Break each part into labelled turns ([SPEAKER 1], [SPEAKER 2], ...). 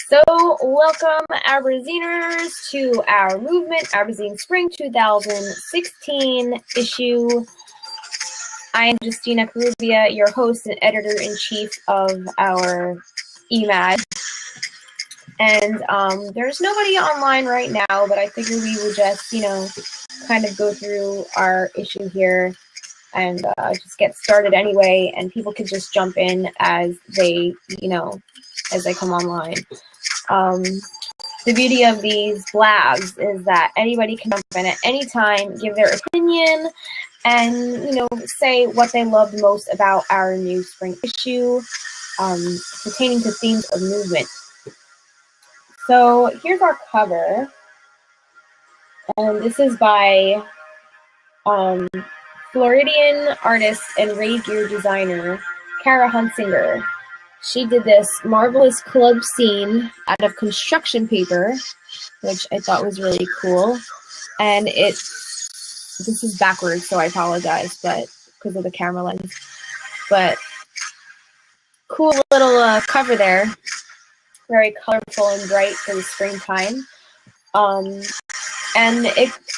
[SPEAKER 1] So, welcome Abraziners to our movement, Abrazine Spring 2016 issue. I am Justina Carubia, your host and editor-in-chief of our Emag. And there's nobody online right now, but I figured we would just, kind of go through our issue here and just get started anyway, and people could just jump in as they, as they come online. The beauty of these blabs is that anybody can jump in at any time, give their opinion, and say what they loved most about our new spring issue pertaining to themes of movement. So here's our cover, and this is by Floridian artist and rave gear designer Kara Hunsinger. She did this marvelous club scene out of construction paper, which I thought was really cool. And this is backwards, so I apologize, but because of the camera lens. But cool little cover there, very colorful and bright for the springtime. And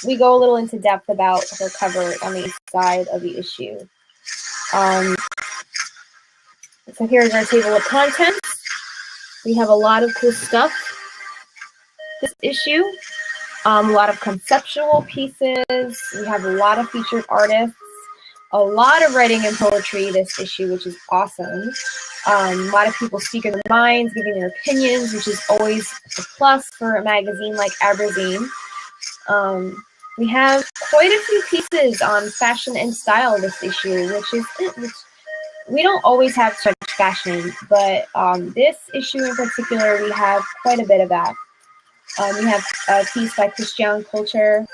[SPEAKER 1] we go a little into depth about her cover on the side of the issue. So here's our table of contents. We have a lot of cool stuff this issue, a lot of conceptual pieces. We have a lot of featured artists, a lot of writing and poetry this issue, which is awesome. A lot of people speaking their minds, giving their opinions, which is always a plus for a magazine like Abrazine. We have quite a few pieces on fashion and style this issue, which we don't always have such fashion, but this issue in particular, we have quite a bit of that. We have a piece by Christian Culture,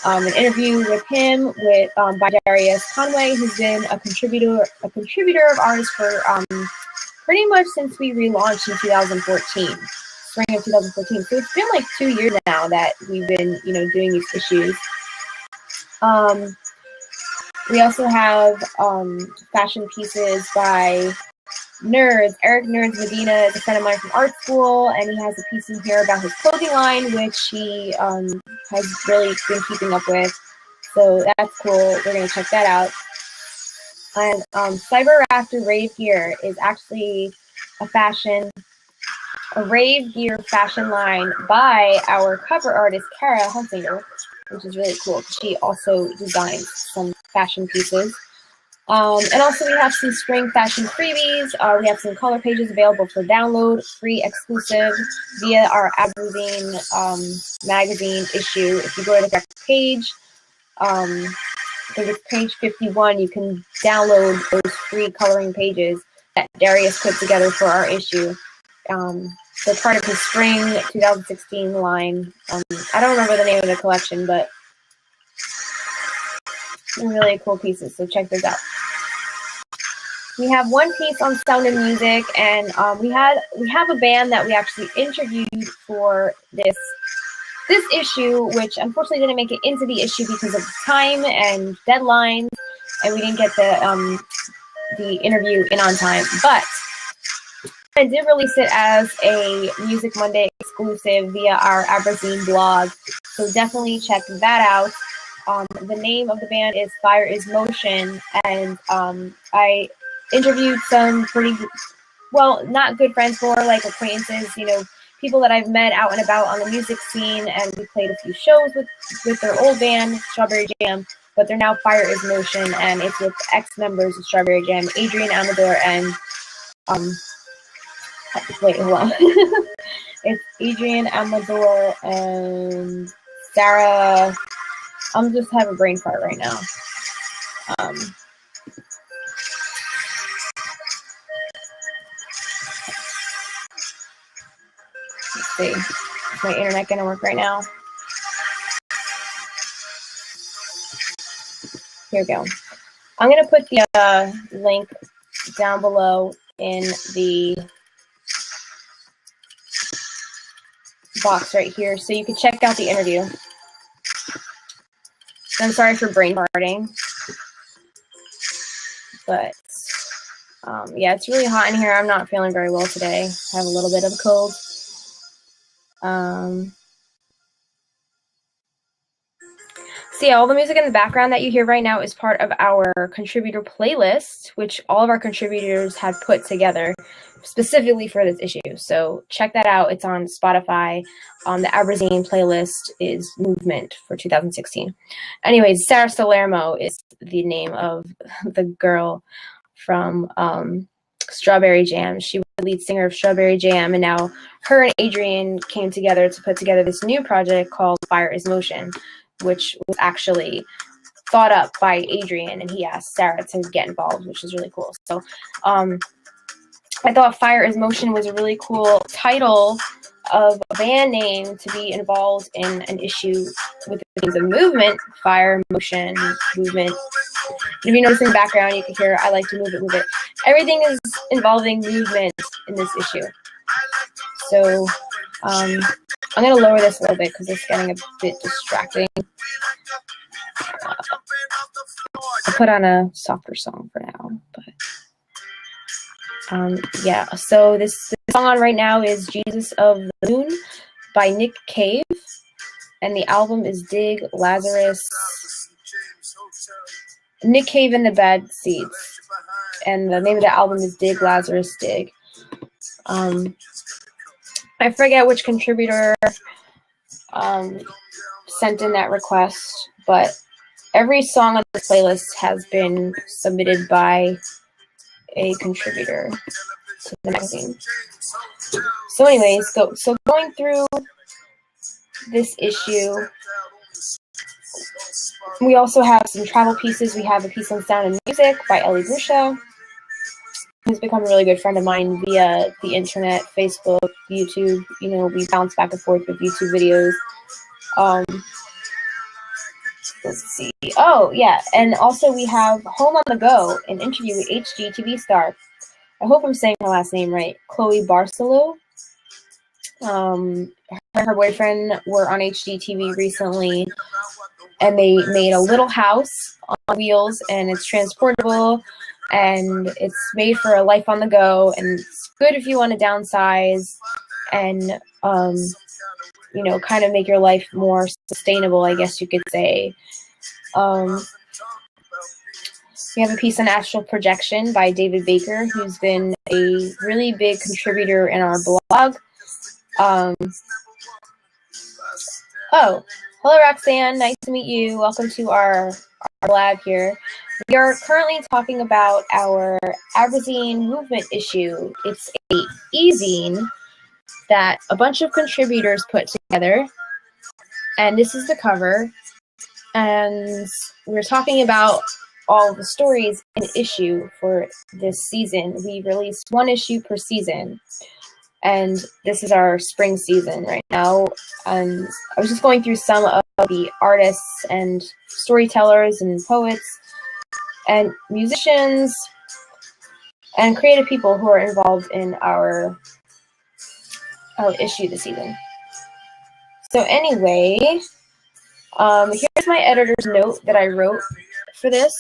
[SPEAKER 1] an interview with him by Darius Conway, who's been a contributor of ours for pretty much since we relaunched in 2014, spring of 2014. So it's been like 2 years now that we've been, doing these issues. We also have fashion pieces by Nerds. Eric Nerds Medina is a friend of mine from art school, and he has a piece in here about his clothing line, which he has really been keeping up with. So that's cool. We're going to check that out. And Cyber Raptor Rave Gear is actually a rave gear fashion line by our cover artist, Kara Hunsinger, which is really cool. She also designs some fashion pieces. And also we have some spring fashion freebies. We have some color pages available for download, free exclusive via our Abrazine magazine issue. If you go to the correct page, I think it's page 51, you can download those free coloring pages that Darius put together for our issue. So part of his spring 2016 line. I don't remember the name of the collection, but they're really cool pieces, so check those out. We have one piece on sound and music, and we have a band that we actually interviewed for this issue, which unfortunately didn't make it into the issue because of time and deadlines, and we didn't get the interview in on time. But I did release it as a Music Monday exclusive via our Abrazine blog, so definitely check that out. The name of the band is Fire is Motion, and I interviewed some pretty, well, not good friends, more like acquaintances, people that I've met out and about on the music scene, and we played a few shows with their old band, Strawberry Jam, but they're now Fire is Motion, and it's with ex-members of Strawberry Jam, Adrian Amador and, wait, hold on. It's Adrian Amador and Sarah. I'm just having a brain fart right now. Let's see. Is my internet gonna work right now? Here we go. I'm gonna put the link down below in the box right here, so you can check out the interview. I'm sorry for brain farting, but yeah, it's really hot in here. I'm not feeling very well today. I have a little bit of a cold. So yeah, all the music in the background that you hear right now is part of our contributor playlist, which all of our contributors had put together specifically for this issue. So check that out. It's on Spotify. The Abrazine playlist is Movement for 2016. Anyways, Sarah Salermo is the name of the girl from Strawberry Jam. She was the lead singer of Strawberry Jam, and now her and Adrian came together to put together this new project called Fire is Motion, which was actually thought up by Adrian, and he asked Sarah to get involved, which is really cool. So I thought Fire is Motion was a really cool title of a band name to be involved in an issue with the themes of movement, fire, motion, movement. If you notice in the background, you can hear I like to move it, move it. Everything is involving movement in this issue. So I'm going to lower this a little bit because it's getting a bit distracting. I'll put on a softer song for now. But yeah, so this song on right now is Jesus of the Moon by Nick Cave. And the album is Dig Lazarus. Nick Cave and the Bad Seeds. And the name of the album is Dig Lazarus Dig. I forget which contributor sent in that request, but every song on the playlist has been submitted by a contributor to the magazine. So anyways, going through this issue, we also have some travel pieces. We have a piece on sound and music by Ellie Brusha, who's become a really good friend of mine via the internet, Facebook, YouTube. You know, we bounce back and forth with YouTube videos. Let's see. Oh, yeah. And also we have Home on the Go, an interview with HGTV star. I hope I'm saying her last name right. Chloe Barcelou. Her boyfriend were on HGTV recently, and they made a little house on wheels, and it's transportable, and it's made for a life on the go, and it's good if you want to downsize and, you know, kind of make your life more sustainable, I guess you could say. We have a piece on astral projection by David Baker, who's been a really big contributor in our blog. Oh, hello, Roxanne. Nice to meet you. Welcome to our lab here. We are currently talking about our Abrazine movement issue. It's a e-zine that a bunch of contributors put together, and this is the cover. And we're talking about all the stories in issue for this season. We release one issue per season, and this is our spring season right now. And I was just going through some of the artists and storytellers and poets and musicians and creative people who are involved in our issue this season. So anyway, here's my editor's note that I wrote for this.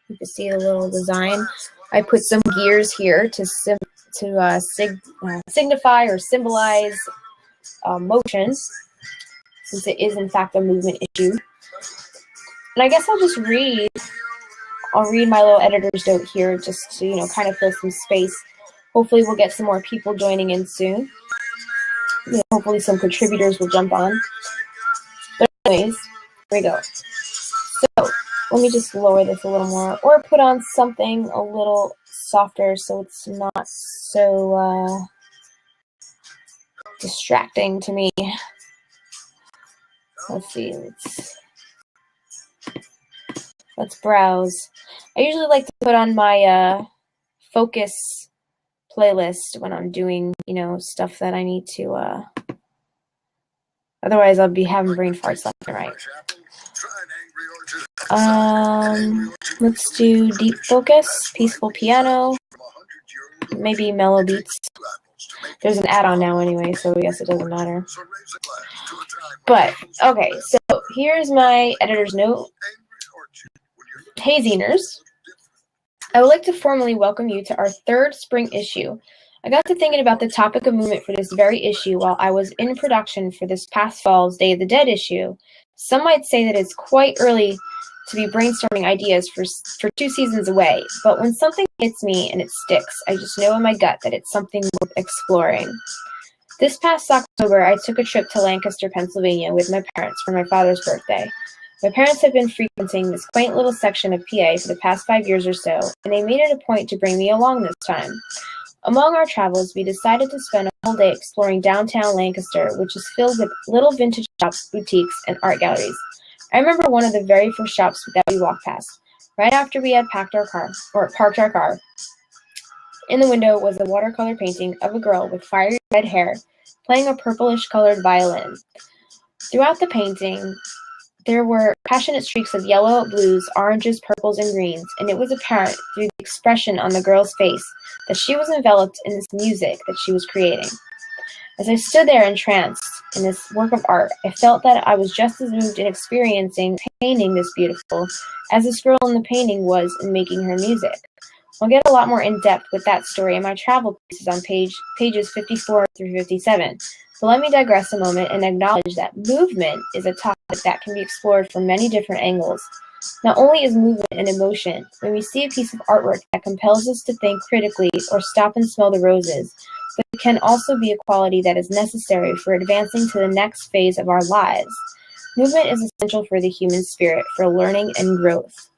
[SPEAKER 1] You can see the little design. I put some gears here to signify or symbolize motion, since it is in fact a movement issue. And I guess I'll read my little editor's note here just to, you know, kind of fill some space. Hopefully we'll get some more people joining in soon. You know, hopefully some contributors will jump on. But anyways, here we go. So let me just lower this a little more, or put on something a little softer so it's not so distracting to me. Let's see. Let's browse. I usually like to put on my focus playlist when I'm doing, you know, stuff that I need to. Otherwise, I'll be having brain farts left and right. Let's do deep focus, peaceful piano, maybe mellow beats. There's an add-on now anyway, so I guess it doesn't matter. But, okay, so here's my editor's note. Hey, Ziners. I would like to formally welcome you to our third spring issue I got to thinking about the topic of movement for this very issue while I was in production for this past fall's Day of the Dead issue. Some might say that it's quite early to be brainstorming ideas for 2 seasons away, but when something hits me and it sticks, I just know in my gut that it's something worth exploring. This past October, I took a trip to Lancaster, Pennsylvania with my parents for my father's birthday. My parents have been frequenting this quaint little section of PA for the past 5 years or so, and they made it a point to bring me along this time. Among our travels, we decided to spend a whole day exploring downtown Lancaster, which is filled with little vintage shops, boutiques, and art galleries. I remember one of the very first shops that we walked past, right after we had parked our car. In the window was a watercolor painting of a girl with fiery red hair playing a purplish-colored violin. Throughout the painting, there were passionate streaks of yellow, blues, oranges, purples, and greens, and it was apparent through the expression on the girl's face that she was enveloped in this music that she was creating. As I stood there entranced in this work of art, I felt that I was just as moved in experiencing painting this beautiful as this girl in the painting was in making her music. I'll get a lot more in-depth with that story in my travel pieces on pages 54 through 57. So let me digress a moment and acknowledge that movement is a topic that can be explored from many different angles. Not only is movement an emotion, when we see a piece of artwork that compels us to think critically or stop and smell the roses, but it can also be a quality that is necessary for advancing to the next phase of our lives. Movement is essential for the human spirit, for learning and growth.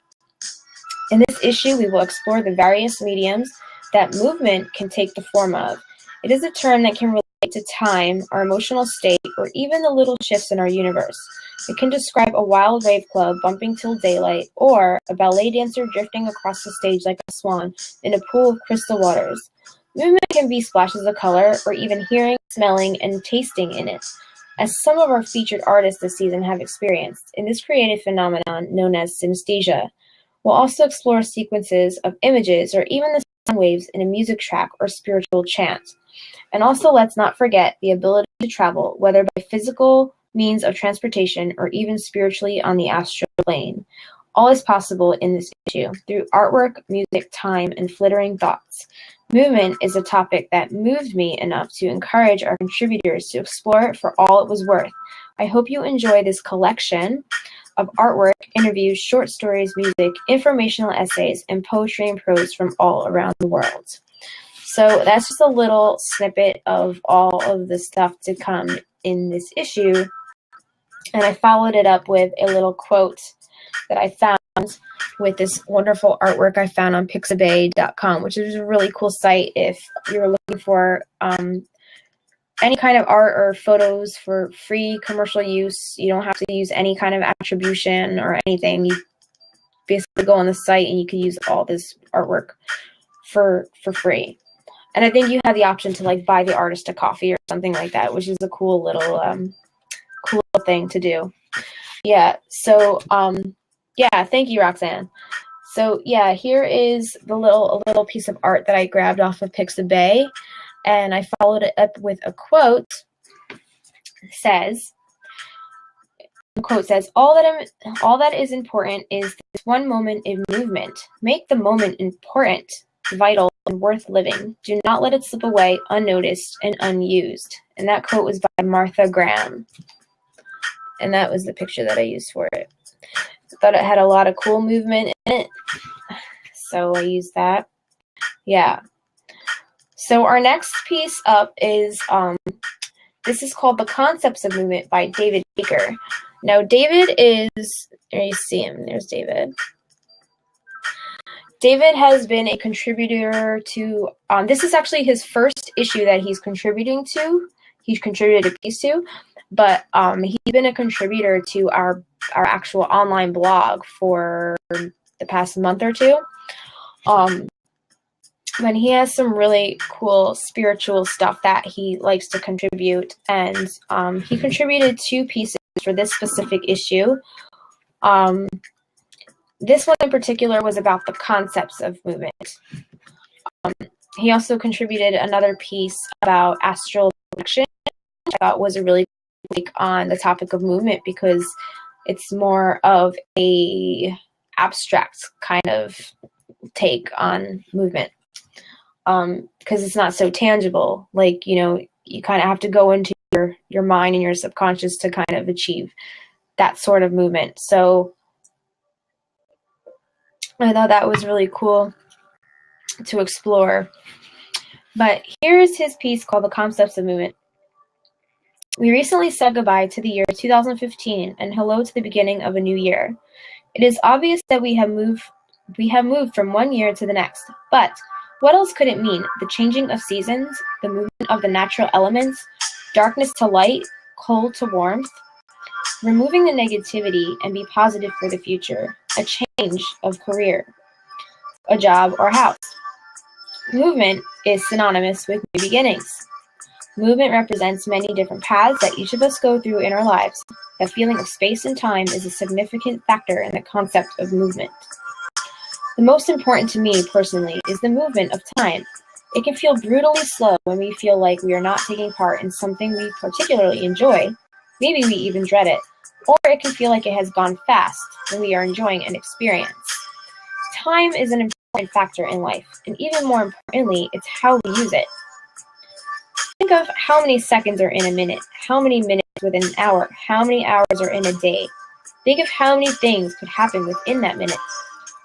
[SPEAKER 1] In this issue, we will explore the various mediums that movement can take the form of. It is a term that can relate to time, our emotional state, or even the little shifts in our universe. It can describe a wild rave club bumping till daylight, or a ballet dancer drifting across the stage like a swan in a pool of crystal waters. Movement can be splashes of color, or even hearing, smelling, and tasting in it, as some of our featured artists this season have experienced in this creative phenomenon known as synesthesia. We'll also explore sequences of images or even the sound waves in a music track or spiritual chant. And also, let's not forget the ability to travel, whether by physical means of transportation or even spiritually on the astral plane. All is possible in this issue through artwork, music, time, and flittering thoughts. Movement is a topic that moved me enough to encourage our contributors to explore it for all it was worth. I hope you enjoy this collection of artwork, interviews, short stories, music, informational essays, and poetry and prose from all around the world. So that's just a little snippet of all of the stuff to come in this issue. And I followed it up with a little quote that I found with this wonderful artwork I found on pixabay.com, which is a really cool site if you're looking for any kind of art or photos for free commercial use. You don't have to use any kind of attribution or anything. You basically go on the site and you can use all this artwork for free. And I think you have the option to like buy the artist a coffee or something like that, which is a cool little thing to do. Yeah. So yeah, thank you, Roxanne. So yeah, here is a little piece of art that I grabbed off of Pixabay, and I followed it up with a quote. The quote says, all that is important is this one moment in movement. Make the moment important, vital, and worth living. Do not let it slip away unnoticed and unused. And that quote was by Martha Graham. And that was the picture that I used for it. I thought it had a lot of cool movement in it, so I used that. Yeah. So our next piece up is, this is called The Concepts of Movement by David Baker. Now, David is, there you see him, there's David. David has been a contributor to, this is actually his first issue that he's contributing to. He's contributed a piece to, but he's been a contributor to our actual online blog for the past month or two. And he has some really cool spiritual stuff that he likes to contribute, and he contributed 2 pieces for this specific issue. This one in particular was about the concepts of movement. He also contributed another piece about astral projection, which I thought was a really good take on the topic of movement because it's more of a abstract kind of take on movement. because it's not so tangible. Like, you kind of have to go into your mind and your subconscious to kind of achieve that sort of movement. So I thought that was really cool to explore. But here's his piece called The Concepts of Movement. We recently said goodbye to the year 2015 and hello to the beginning of a new year. It is obvious that we have moved from one year to the next. But what else could it mean? The changing of seasons, the movement of the natural elements, darkness to light, cold to warmth, removing the negativity and be positive for the future, a change of career, a job, or house. Movement is synonymous with new beginnings. Movement represents many different paths that each of us go through in our lives. The feeling of space and time is a significant factor in the concept of movement. The most important to me personally is the movement of time. It can feel brutally slow when we feel like we are not taking part in something we particularly enjoy. Maybe we even dread it. Or it can feel like it has gone fast when we are enjoying an experience. Time is an important factor in life, and even more importantly, it's how we use it. Think of how many seconds are in a minute, how many minutes within an hour, how many hours are in a day. Think of how many things could happen within that minute.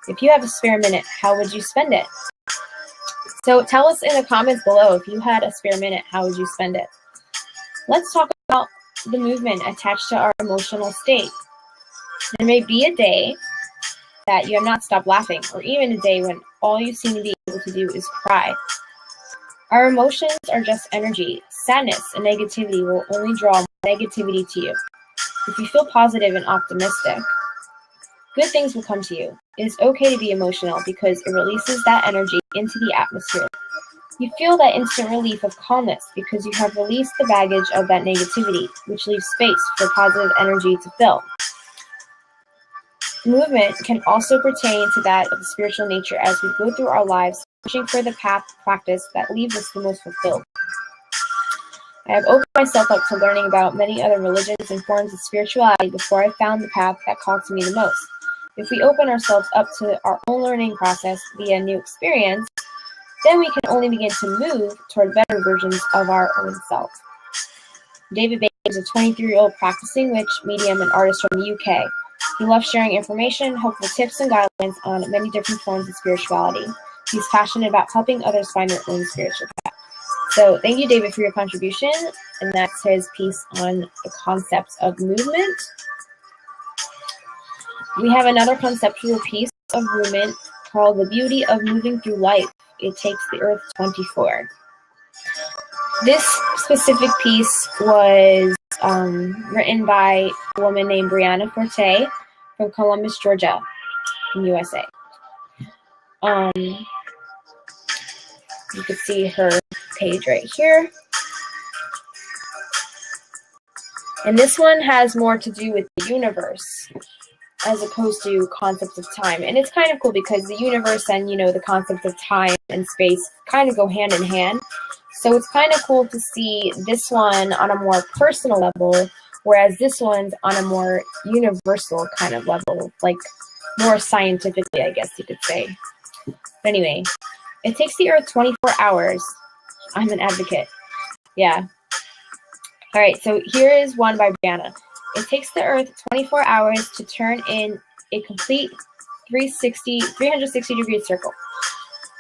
[SPEAKER 1] If you have a spare minute, how would you spend it? So tell us in the comments below, if you had a spare minute, how would you spend it? Let's talk about the movement attached to our emotional state. There may be a day that you have not stopped laughing, or even a day when all you seem to be able to do is cry. Our emotions are just energy. Sadness and negativity will only draw more negativity to you. If you feel positive and optimistic, good things will come to you. It is okay to be emotional because it releases that energy into the atmosphere. You feel that instant relief of calmness because you have released the baggage of that negativity, which leaves space for positive energy to fill. Movement can also pertain to that of the spiritual nature as we go through our lives, searching for the path of practice that leaves us the most fulfilled. I have opened myself up to learning about many other religions and forms of spirituality before I found the path that called to me the most. If we open ourselves up to our own learning process via new experience, then we can only begin to move toward better versions of our own self. David Baker is a 23-year-old practicing witch, medium, and artist from the UK. He loves sharing information, helpful tips, and guidelines on many different forms of spirituality. He's passionate about helping others find their own spiritual path. So thank you, David, for your contribution. And that's his piece on the concept of movement. We have another conceptual piece of movement called The Beauty of Moving Through Life. It Takes the Earth 24. This specific piece was written by a woman named Brianna Forte from Columbus, Georgia, in USA. You can see her page right here. And this one has more to do with the universe as opposed to concepts of time. And it's kind of cool because the universe and, the concepts of time and space kind of go hand in hand. So it's kind of cool to see this one on a more personal level, whereas this one's on a more universal kind of level, like more scientifically, I guess you could say. But anyway, it takes the Earth 24 hours. I'm an advocate. Yeah. All right, so here is one by Brianna. It takes the Earth 24 hours to turn in a complete 360-degree circle.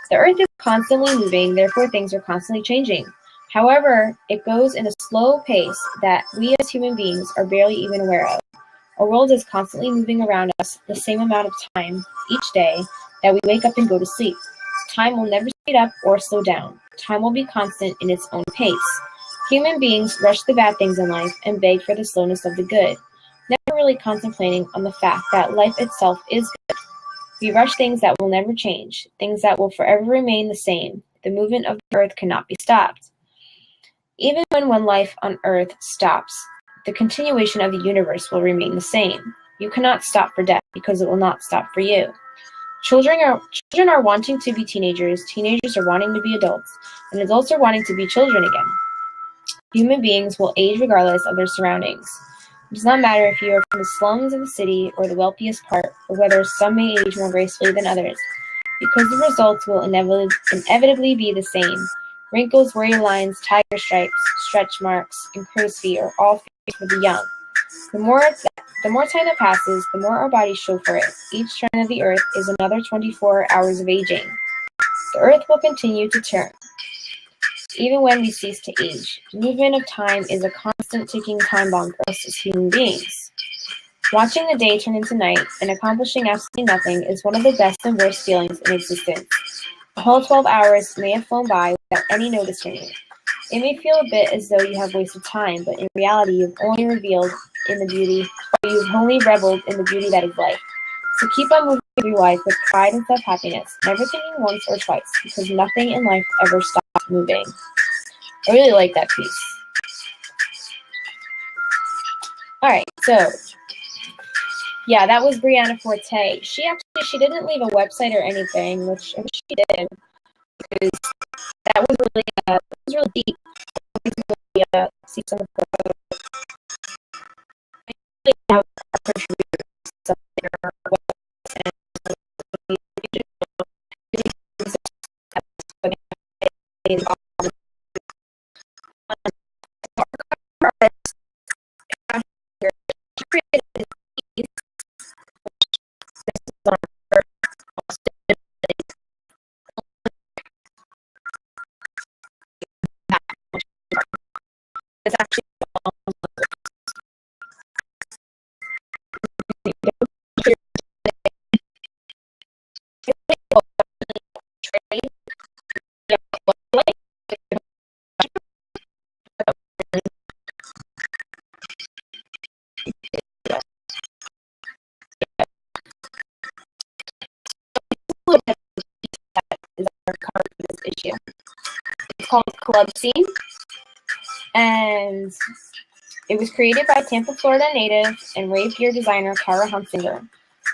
[SPEAKER 1] The Earth is constantly moving, therefore things are constantly changing. However, it goes in a slow pace that we as human beings are barely even aware of. Our world is constantly moving around us the same amount of time each day that we wake up and go to sleep. Time will never speed up or slow down. Time will be constant in its own pace. Human beings rush the bad things in life and beg for the slowness of the good, never really contemplating on the fact that life itself is good. We rush things that will never change, things that will forever remain the same. The movement of the earth cannot be stopped. Even when one life on earth stops, the continuation of the universe will remain the same. You cannot stop for death because it will not stop for you. Children are wanting to be teenagers, teenagers are wanting to be adults, and adults are wanting to be children again. Human beings will age regardless of their surroundings. It does not matter if you are from the slums of the city or the wealthiest part, or whether some may age more gracefully than others. because the results will inevitably be the same. Wrinkles, worry lines, tiger stripes, stretch marks, and crow's feet are all fears for the young. The more time that passes, the more our bodies show for it. Each turn of the earth is another 24 hours of aging. The earth will continue to turn, even when we cease to age. The movement of time is a constant ticking time bomb for us as human beings. Watching the day turn into night and accomplishing absolutely nothing is one of the best and worst feelings in existence. The whole 12 hours may have flown by without any noticing it. It may feel a bit as though you have wasted time, but in reality you've only reveled in the beauty that is life. So keep on moving through life with pride and self-happiness, never thinking once or twice, because nothing in life ever stops moving. I really like that piece. Alright, so yeah, that was Brianna Forte. She didn't leave a website or anything, which I wish she did, because that was really deep. See some of the it's actually this issue. It's called Club Scene, and it was created by Tampa, Florida native and rave gear designer Kara Hunsinger.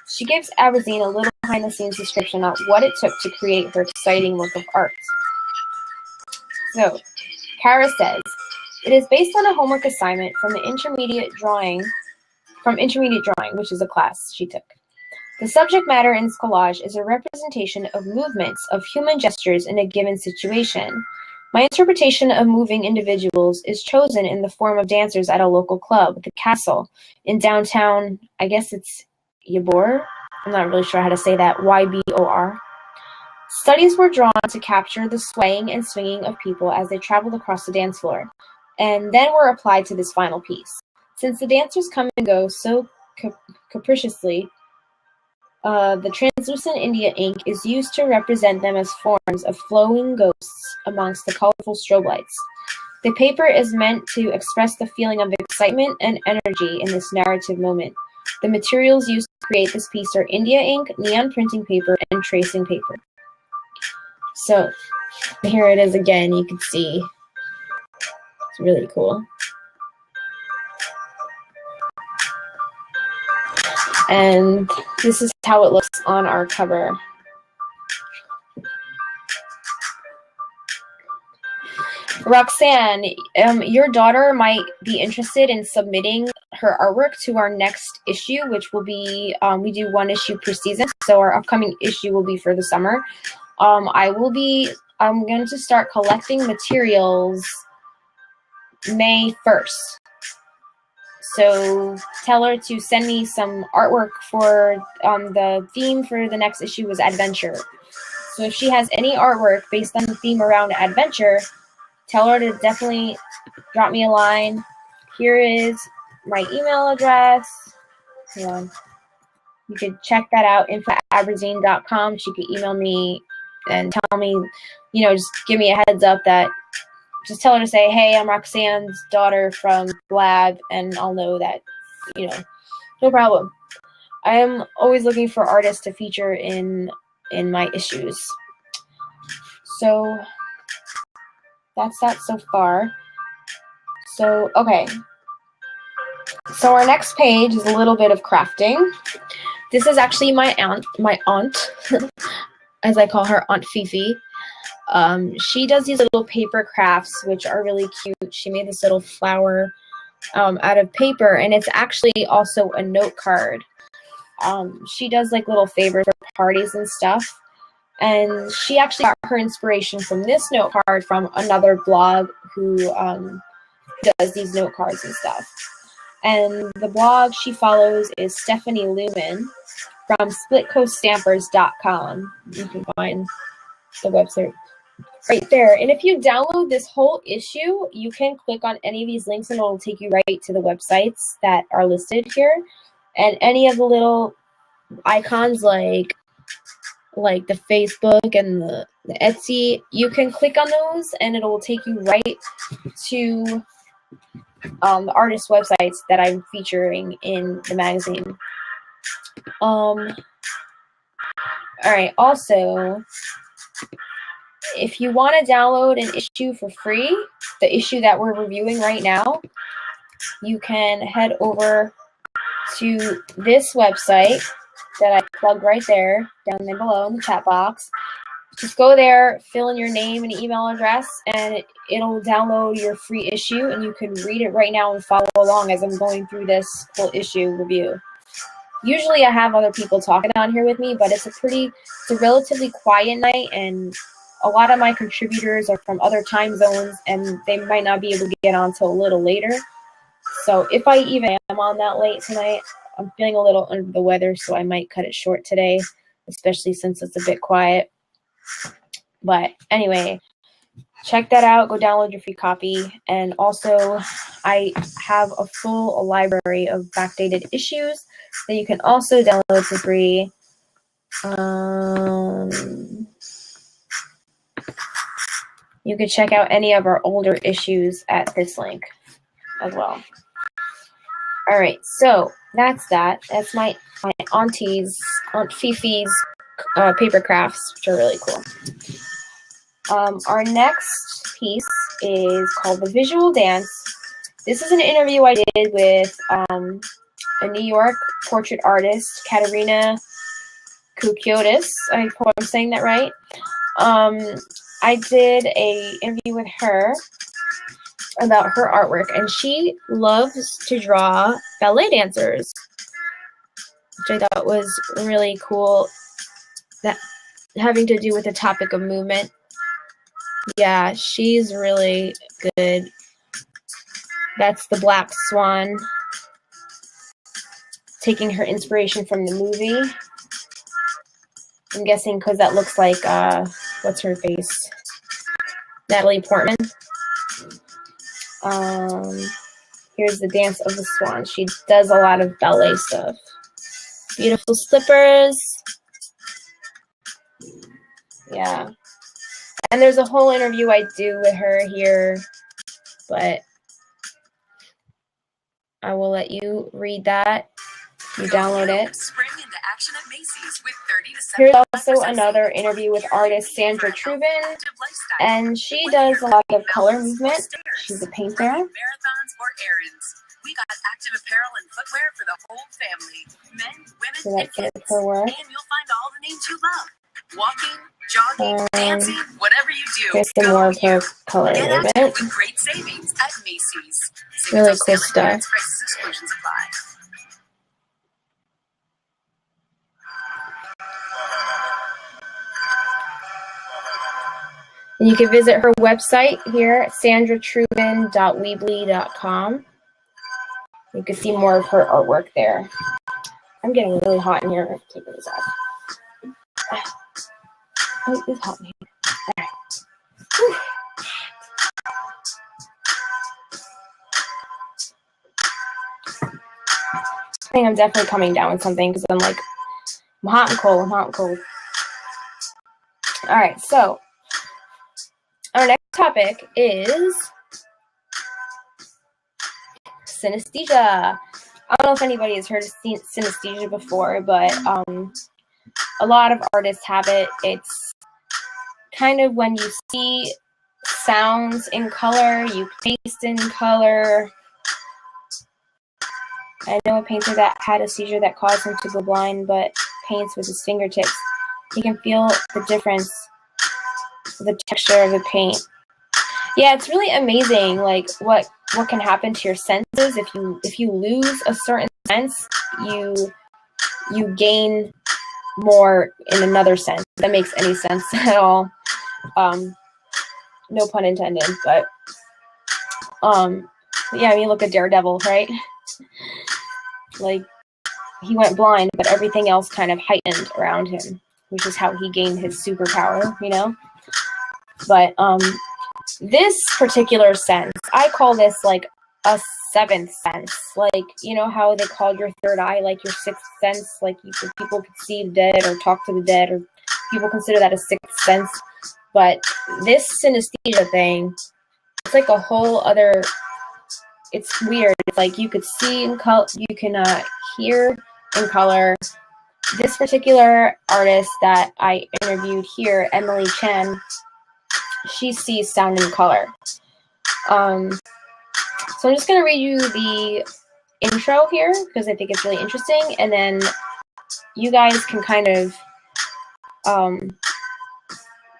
[SPEAKER 1] She gives Abrazine a little behind-the-scenes description on what it took to create her exciting work of art. So, Kara says, it is based on a homework assignment from intermediate drawing, which is a class she took. The subject matter in this collage is a representation of movements of human gestures in a given situation. My interpretation of moving individuals is chosen in the form of dancers at a local club, the Castle, in downtown, I guess it's Ybor? I'm not really sure how to say that, Y-B-O-R. Studies were drawn to capture the swaying and swinging of people as they traveled across the dance floor, and then were applied to this final piece. Since the dancers come and go so capriciously, the translucent India ink is used to represent them as forms of flowing ghosts amongst the colorful strobe lights. The paper is meant to express the feeling of excitement and energy in this narrative moment. The materials used to create this piece are India ink, neon printing paper, and tracing paper. So, here it is again, you can see. It's really cool. And this is how it looks on our cover. Roxanne, your daughter might be interested in submitting her artwork to our next issue, which will be, we do one issue per season, so our upcoming issue will be for the summer. I'm going to start collecting materials May 1st. So tell her to send me some artwork for the theme for the next issue was adventure. So if she has any artwork based on the theme around adventure, tell her to definitely drop me a line. Here is my email address. Hang on. You could check that out, info@abrazine.com. She could email me and tell me, just give me a heads up that, just tell her to say, hey, I'm Roxanne's daughter from Blab, and I'll know that, no problem. I am always looking for artists to feature in my issues. So that's that so far. So, okay. So our next page is a little bit of crafting. This is actually my aunt, as I call her, Aunt Fifi. She does these little paper crafts, which are really cute. She made this little flower out of paper, and it's actually also a note card. She does like little favors for parties and stuff. And she actually got her inspiration from this note card from another blog who does these note cards and stuff. And the blog she follows is Stephanie Lumen from splitcoaststampers.com. You can find the website right there. And if you download this whole issue, you can click on any of these links and it'll take you right to the websites that are listed here. And any of the little icons like the Facebook and the Etsy, you can click on those and it'll take you right to the artist websites that I'm featuring in the magazine. All right, also, if you want to download an issue for free, the issue that we're reviewing right now, you can head over to this website that I plugged right there, down there below in the chat box. Just go there, fill in your name and email address, and it'll download your free issue, and you can read it right now and follow along as I'm going through this whole issue review. Usually I have other people talking on here with me, but it's a relatively quiet night, and a lot of my contributors are from other time zones, and they might not be able to get on till a little later. So if I even am on that late tonight, I'm feeling a little under the weather, so I might cut it short today, especially since it's a bit quiet. But anyway, check that out. Go download your free copy. And also, I have a full library of backdated issues that you can also download for free. You can check out any of our older issues at this link as well. All right, so that's that. That's my Aunt Fifi's paper crafts, which are really cool. Our next piece is called The Visual Dance. This is an interview I did with a New York portrait artist, Katerina Kukiotis. I hope I'm saying that right. I did an interview with her about her artwork, and she loves to draw ballet dancers, which I thought was really cool, that having to do with the topic of movement. Yeah, she's really good. That's the Black Swan, taking her inspiration from the movie. I'm guessing because that looks like, what's her face? Natalie Portman. Here's the Dance of the Swan. She does a lot of ballet stuff. Beautiful slippers. Yeah. And there's a whole interview I do with her here, but I will let you read that. You download it. Here's also another interview with artist Sandra Trubin, and she does a lot of color movement. She's a painter. We got active apparel and footwear for the whole family. Men, women, so that's it for work. And you'll find all the names you love. Walking, jogging, dancing, whatever you do. Here's some more of her color movement. With great savings at Macy's. Really cool stuff. Prices, exclusions apply. And you can visit her website here, sandratrubin.weebly.com. You can see more of her artwork there. I'm getting really hot in here. I'm taking this off. Oh, it's hot in here. All right. Whew. I think I'm definitely coming down with something because I'm hot and cold. I'm hot and cold. All right, so our next topic is synesthesia. I don't know if anybody has heard of synesthesia before, but a lot of artists have it. It's kind of when you see sounds in color, you taste in color. I know a painter that had a seizure that caused him to go blind, but paints with his fingertips. He can feel the difference, the texture of the paint. Yeah, it's really amazing, like what can happen to your senses if you lose a certain sense. You gain more in another sense. If that makes any sense at all. No pun intended, but yeah, I mean, look at Daredevil, right? Like, he went blind, but everything else kind of heightened around him, which is how he gained his superpower, you know? But this particular sense, I call this like a seventh sense. Like, you know how they called your third eye like your sixth sense? Like, people could see the dead or talk to the dead, or people consider that a sixth sense. But this synesthesia thing, it's like a whole other, it's weird. It's like you could see in color, you can hear in color. This particular artist that I interviewed here, Emily Chen, she sees sound and color. So I'm just going to read you the intro here because I think it's really interesting, and then you guys can kind of,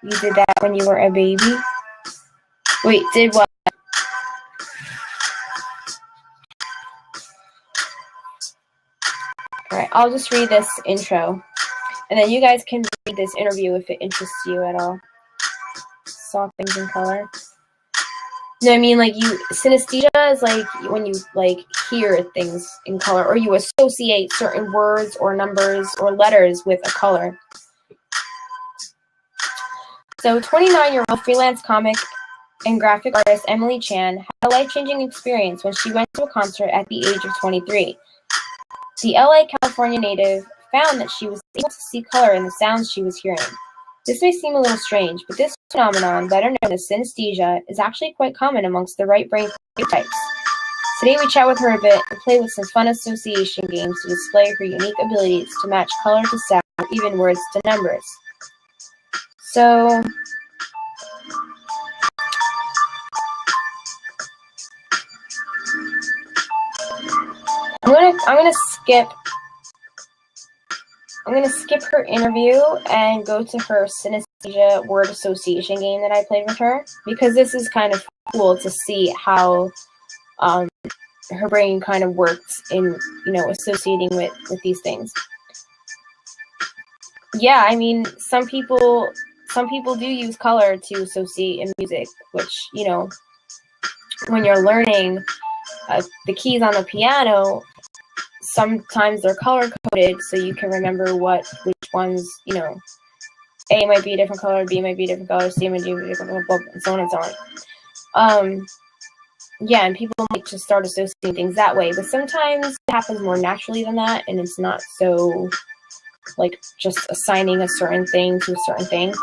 [SPEAKER 1] you did that when you were a baby? Wait, did what? Alright, I'll just read this intro, and then you guys can read this interview if it interests you at all. Saw things in color. You know what I mean? Like, synesthesia is like when you like hear things in color, or you associate certain words or numbers or letters with a color. So 29-year-old freelance comic and graphic artist Emily Chan had a life-changing experience when she went to a concert at the age of 23. The LA, California native found that she was able to see color in the sounds she was hearing. This may seem a little strange, but this phenomenon, better known as synesthesia, is actually quite common amongst the right brain types. Today we chat with her a bit and play with some fun association games to display her unique abilities to match color to sound or even words to numbers. So, I'm gonna skip her interview and go to her synesthesia word association game that I played with her, because this is kind of cool to see how her brain kind of works in, you know, associating with these things. Yeah, I mean, some people do use color to associate in music, which, you know, when you're learning the keys on the piano, sometimes they're color coded so you can remember which ones, you know, A might be a different color, B might be a different color, C might be a different color, and so on and so on. Yeah, and people like to start associating things that way, but sometimes it happens more naturally than that, and it's not so like just assigning a certain thing to a certain thing.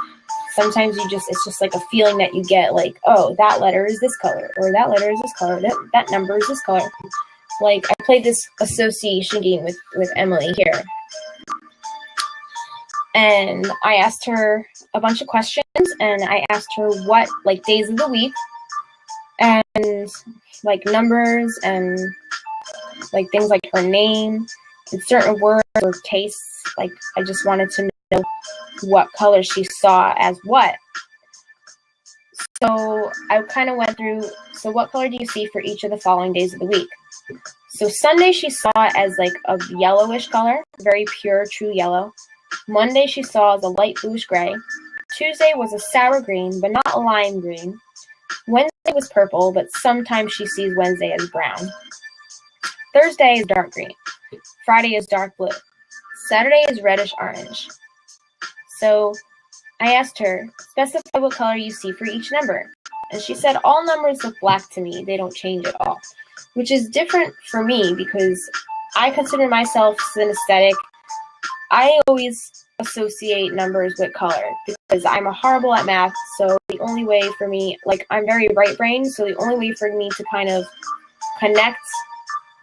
[SPEAKER 1] Sometimes it's just like a feeling that you get, like, oh, that letter is this color, or that letter is this color, that number is this color. Like, I played this association game with Emily here, and I asked her a bunch of questions, and I asked her what, like, days of the week, and, like, numbers, and, like, things like her name, and certain words or tastes. Like, I just wanted to know what color she saw as what. So I kind of went through, so what color do you see for each of the following days of the week? So Sunday she saw it as like a yellowish color, very pure, true yellow. Monday she saw as a light bluish gray. Tuesday was a sour green, but not a lime green. Wednesday was purple, but sometimes she sees Wednesday as brown. Thursday is dark green. Friday is dark blue. Saturday is reddish orange. So I asked her, specify what color you see for each number. And she said, all numbers look black to me. They don't change at all. Which is different for me because I consider myself synesthetic. I always associate numbers with color because I'm horrible at math. So the only way for me, like, I'm very right brain. So the only way for me to kind of connect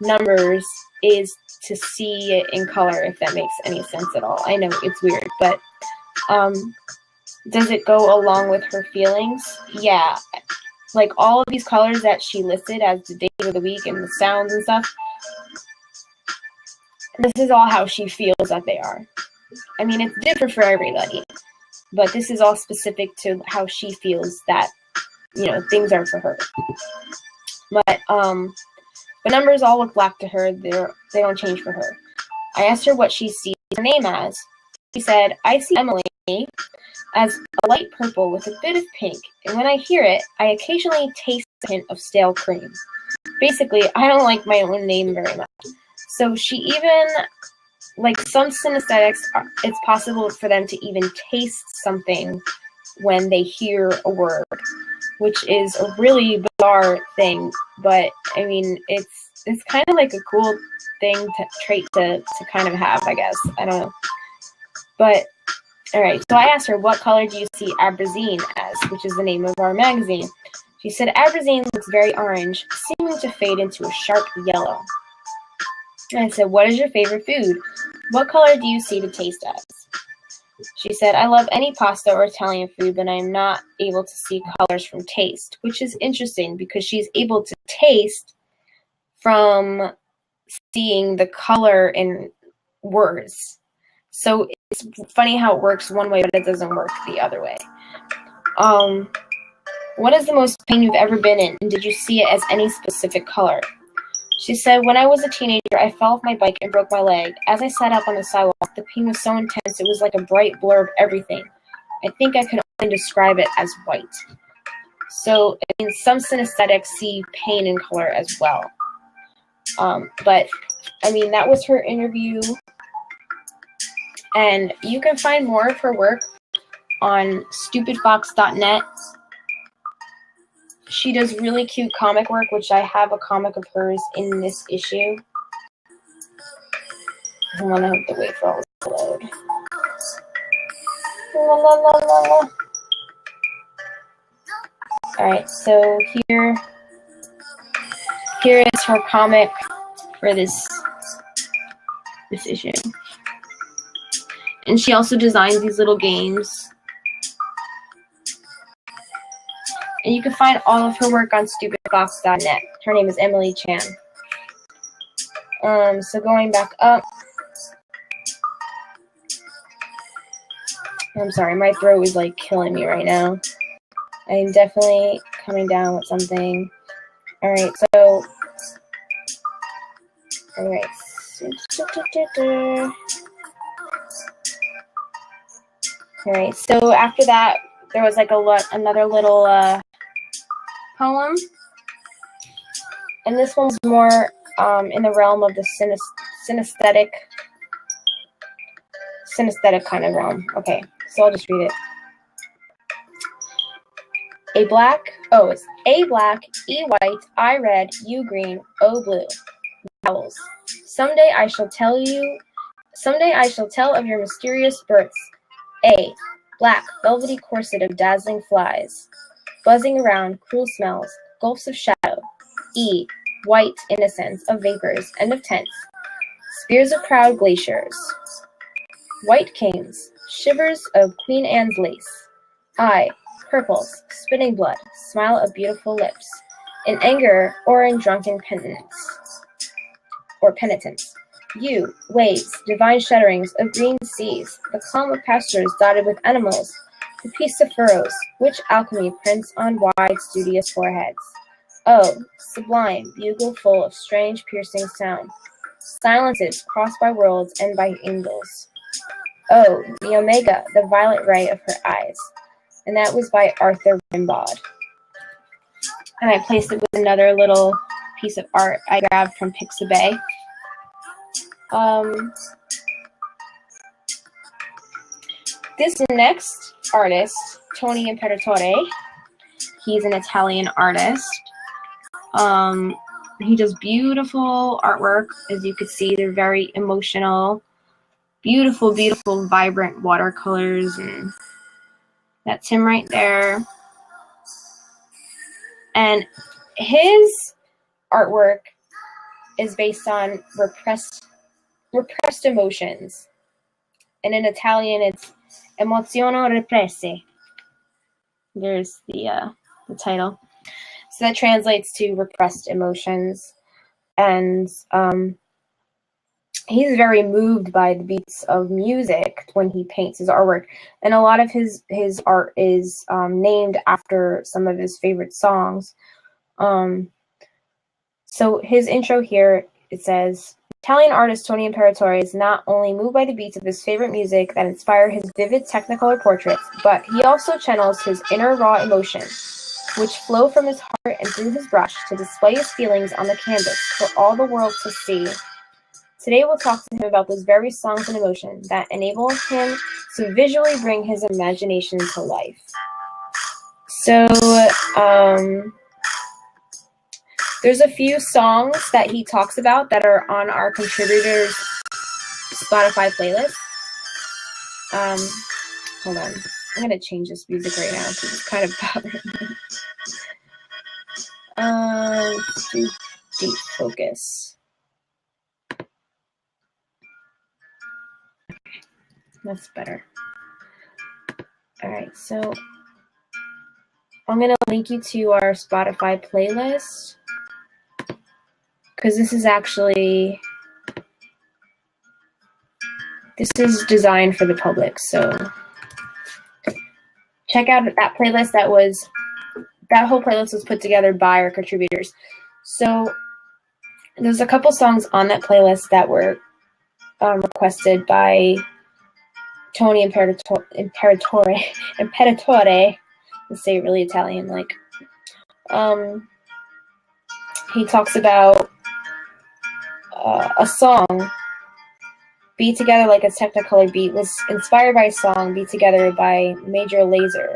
[SPEAKER 1] numbers is to see it in color, if that makes any sense at all. I know it's weird, but does it go along with her feelings? Yeah. Like, all of these colors that she listed as the days of the week and the sounds and stuff, this is all how she feels that they are. I mean, it's different for everybody, but this is all specific to how she feels that, you know, things are for her. But numbers all look black to her. They don't change for her. I asked her what she sees her name as. She said, I see Emily as a light purple with a bit of pink, and when I hear it, I occasionally taste a hint of stale cream. Basically, I don't like my own name very much. So she even, like some synesthetics, it's possible for them to even taste something when they hear a word, which is a really bizarre thing, but I mean, it's kind of like a cool trait to kind of have, I guess. I don't know. But, alright, so I asked her, what color do you see Abrazine as, which is the name of our magazine? She said, Abrazine looks very orange, seeming to fade into a sharp yellow. And I said, what is your favorite food? What color do you see the taste as? She said, I love any pasta or Italian food, but I'm not able to see colors from taste, which is interesting because she's able to taste from seeing the in words. So it's funny how it works one way, but it doesn't work the other way. What is the most pain you've ever been in, and did you see it as any specific color? She said, when I was a teenager, I fell off my bike and broke my leg. As I sat up on the sidewalk, the pain was so intense, it was like a bright blur of everything. I think I could only describe it as white. So, I mean, some synesthetics see pain in color as well. But, I mean, that was her interview. And you can find more of her work on stupidfox.net. She does really cute comic work, which I have a comic of hers in this issue. I want to have to wait for all this to load. La, la, la, la, la. Alright, so here is her comic for this issue. And she also designs these little games. And you can find all of her work on stupidfox.net. Her name is Emily Chan. So going back up. I'm sorry, my throat is like killing me right now. I'm definitely coming down with something. Alright, so. Alright. Alright, so after that, there was like another little poem. And this one's more in the realm of the synesthetic kind of realm. Okay, so I'll just read it. It's A black, E white, I red, U green, O blue. Vowels. Someday I shall tell of your mysterious births. A, black, velvety corset of dazzling flies, buzzing around, cruel smells, gulfs of shadow. E, white innocence of vapors, end of tense, spears of proud glaciers. White kings, shivers of Queen Anne's lace. I, purples, spitting blood, smile of beautiful lips, in anger or in drunken penitence. You, waves, divine shudderings of green seas, the calm of pastures dotted with animals, the peace of furrows, which alchemy prints on wide, studious foreheads. Oh, sublime, bugle full of strange, piercing sound, silences crossed by worlds and by angels. Oh, the omega, the violet ray of her eyes. And that was by Arthur Rimbaud. And I placed it with another little piece of art I grabbed from Pixabay. This next artist, Tony Imperatore, he's an Italian artist. He does beautiful artwork. As you can see, they're very emotional. Beautiful, beautiful, vibrant watercolors. And that's him right there. And his artwork is based on repressed emotions. And in Italian, it's Emoziono represse. There's the title. So that translates to repressed emotions. And he's very moved by the beats of music when he paints his artwork. And a lot of his art is named after some of his favorite songs. So his intro here, it says, Italian artist Tony Imperatore is not only moved by the beats of his favorite music that inspire his vivid Technicolor portraits, but he also channels his inner raw emotion, which flow from his heart and through his brush to display his feelings on the canvas for all the world to see. Today we'll talk to him about those very songs and emotions that enable him to visually bring his imagination to life. So, there's a few songs that he talks about that are on our contributors' Spotify playlist. Hold on. I'm going to change this music right now because it's kind of bothering me. Do deep focus. That's better. All right, so I'm going to link you to our Spotify playlist because this is designed for the public. So check out that playlist. That whole playlist was put together by our contributors. So there's a couple songs on that playlist that were requested by Tony Imperatore. Let's say it really Italian like. He talks about a song, Be Together Like a Technicolor Beat, was inspired by a song, Be Together by Major Lazer.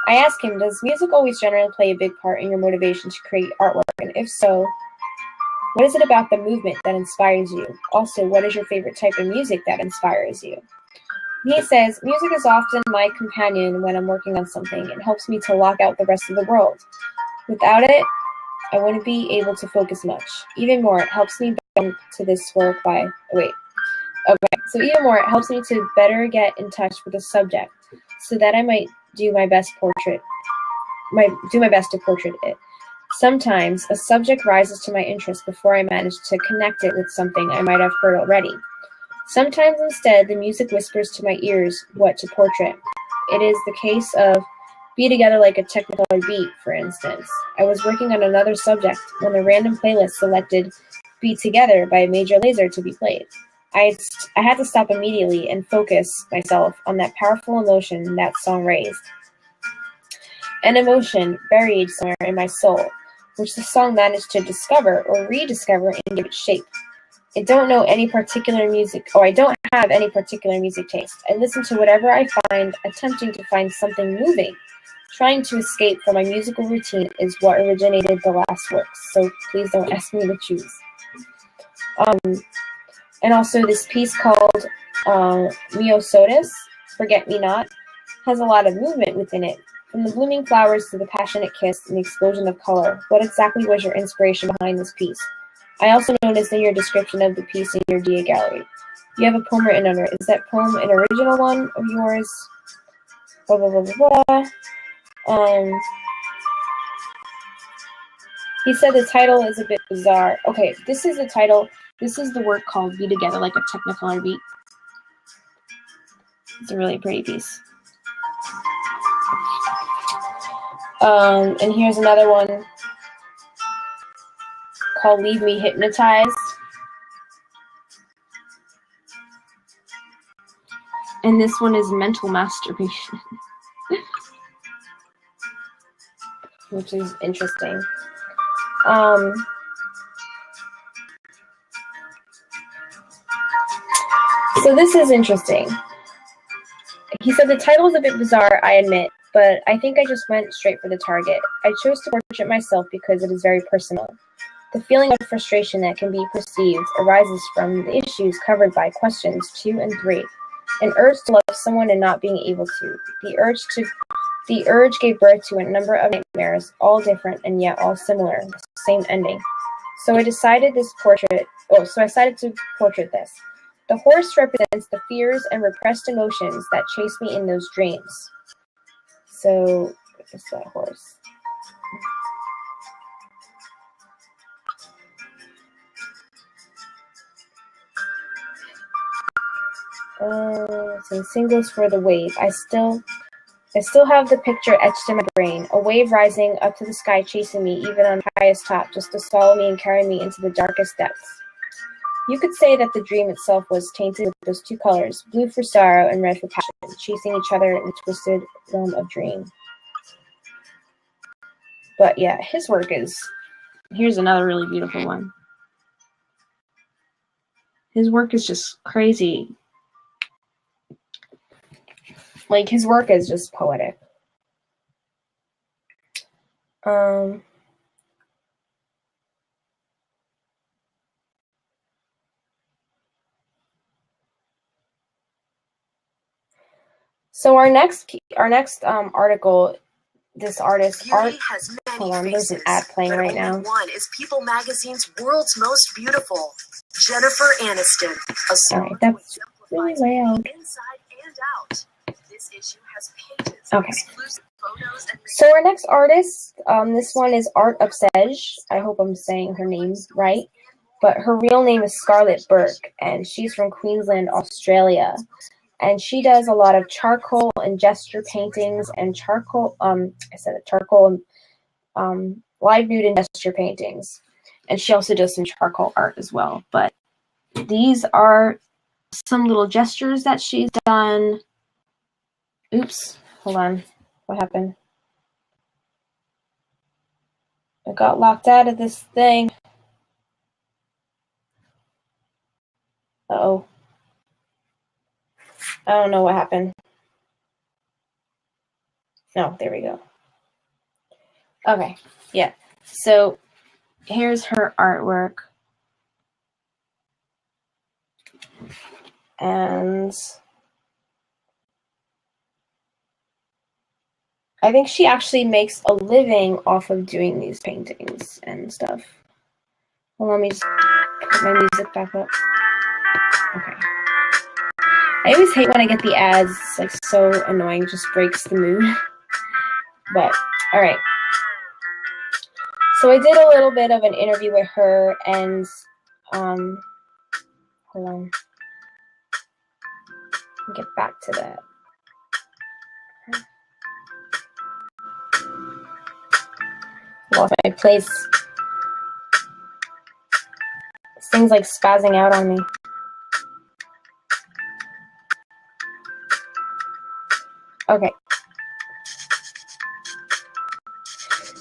[SPEAKER 1] I asked him, does music always generally play a big part in your motivation to create artwork? And if so, what is it about the movement that inspires you? Also, what is your favorite type of music that inspires you? He says, music is often my companion when I'm working on something. It helps me to lock out the rest of the world. Without it, I wouldn't be able to focus much. Even more, it helps me to this work by, even more, it helps me to better get in touch with the subject so that I might do my best to portrait it. Sometimes a subject rises to my interest before I manage to connect it with something I might have heard already. Sometimes instead, the music whispers to my ears what to portrait. It is the case of Be Together Like a Technicolor Beat, for instance. I was working on another subject when the random playlist selected Be Together by Major Lazer to be played. I had to stop immediately and focus myself on that powerful emotion that song raised. An emotion buried somewhere in my soul, which the song managed to discover or rediscover and give it shape. I don't have any particular music taste. I listen to whatever I find, attempting to find something moving. Trying to escape from my musical routine is what originated the last works, so please don't ask me to choose. And also this piece called Mio Sotis, Forget Me Not, has a lot of movement within it. From the blooming flowers to the passionate kiss and the explosion of color, what exactly was your inspiration behind this piece? I also noticed in your description of the piece in your DA gallery, you have a poem written under it. Is that poem an original one of yours? Blah, blah, blah, blah, blah. He said the title is a bit bizarre. Okay, this is the title. This is the work called Be Together Like a Technicolor Beat. It's a really pretty piece. And here's another one called Leave Me Hypnotized. And this one is Mental Masturbation, which is interesting. So this is interesting. He said the title is a bit bizarre, I admit, but I think I just went straight for the target. I chose to portrait myself because it is very personal. The feeling of frustration that can be perceived arises from the issues covered by questions 2 and 3. An urge to love someone and not being able to. The urge gave birth to a number of nightmares, all different and yet all similar, the same ending. So I decided to portrait this. The horse represents the fears and repressed emotions that chase me in those dreams. So, what's that horse? So singles for the wave. I still have the picture etched in my brain. A wave rising up to the sky, chasing me, even on the highest top, just to swallow me and carry me into the darkest depths. You could say that the dream itself was tainted with those two colors, blue for sorrow and red for passion, chasing each other in the twisted realm of dream. But yeah, his work is... Here's another really beautiful one. His work is just crazy. Like, his work is just poetic. So our next article, this artist, art. Hold on, there's an ad playing right now. One is People Magazine's World's Most Beautiful, Jennifer Aniston.
[SPEAKER 2] All right, that's really loud.
[SPEAKER 1] Inside and out. This issue has pages of exclusive photos and... So our next artist, this one is Art Upsedge. I hope I'm saying her name right, but her real name is Scarlett Burke, and she's from Queensland, Australia. And she does a lot of charcoal and gesture paintings and charcoal, charcoal and live nude and gesture paintings. And she also does some charcoal art as well. But these are some little gestures that she's done. Oops, hold on. What happened? I got locked out of this thing. Uh-oh. I don't know what happened. No, there we go. Okay, yeah. So here's her artwork. And I think she actually makes a living off of doing these paintings and stuff. Well, let me just put my music back up. Okay. I always hate when I get the ads. It's like so annoying. It just breaks the mood. But, alright. So I did a little bit of an interview with her and, hold on. I'll get back to that. Lost my place. This thing's like spazzing out on me. Okay.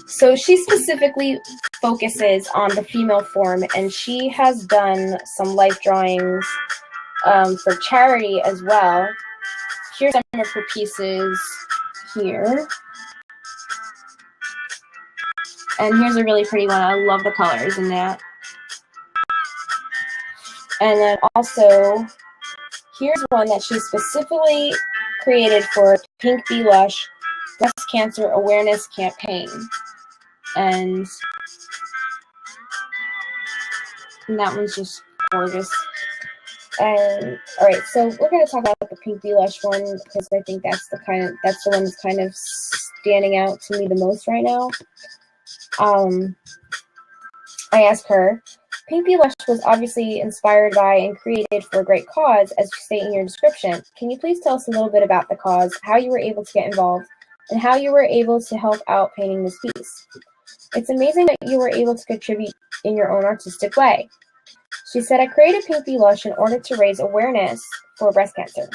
[SPEAKER 1] So she specifically focuses on the female form, and she has done some life drawings for charity as well. Here's some of her pieces here. And here's a really pretty one. I love the colors in that. And then also, here's one that she specifically created for Pink Bee Lush Breast Cancer Awareness Campaign. And that one's just gorgeous. And all right, so we're going to talk about the Pink Bee Lush one because I think that's the one that's kind of standing out to me the most right now. I asked her, Pink Bee Lush was obviously inspired by and created for a great cause, as you state in your description. Can you please tell us a little bit about the cause, how you were able to get involved, and how you were able to help out painting this piece? It's amazing that you were able to contribute in your own artistic way. She said, I created Pink Bee Lush in order to raise awareness for breast cancer.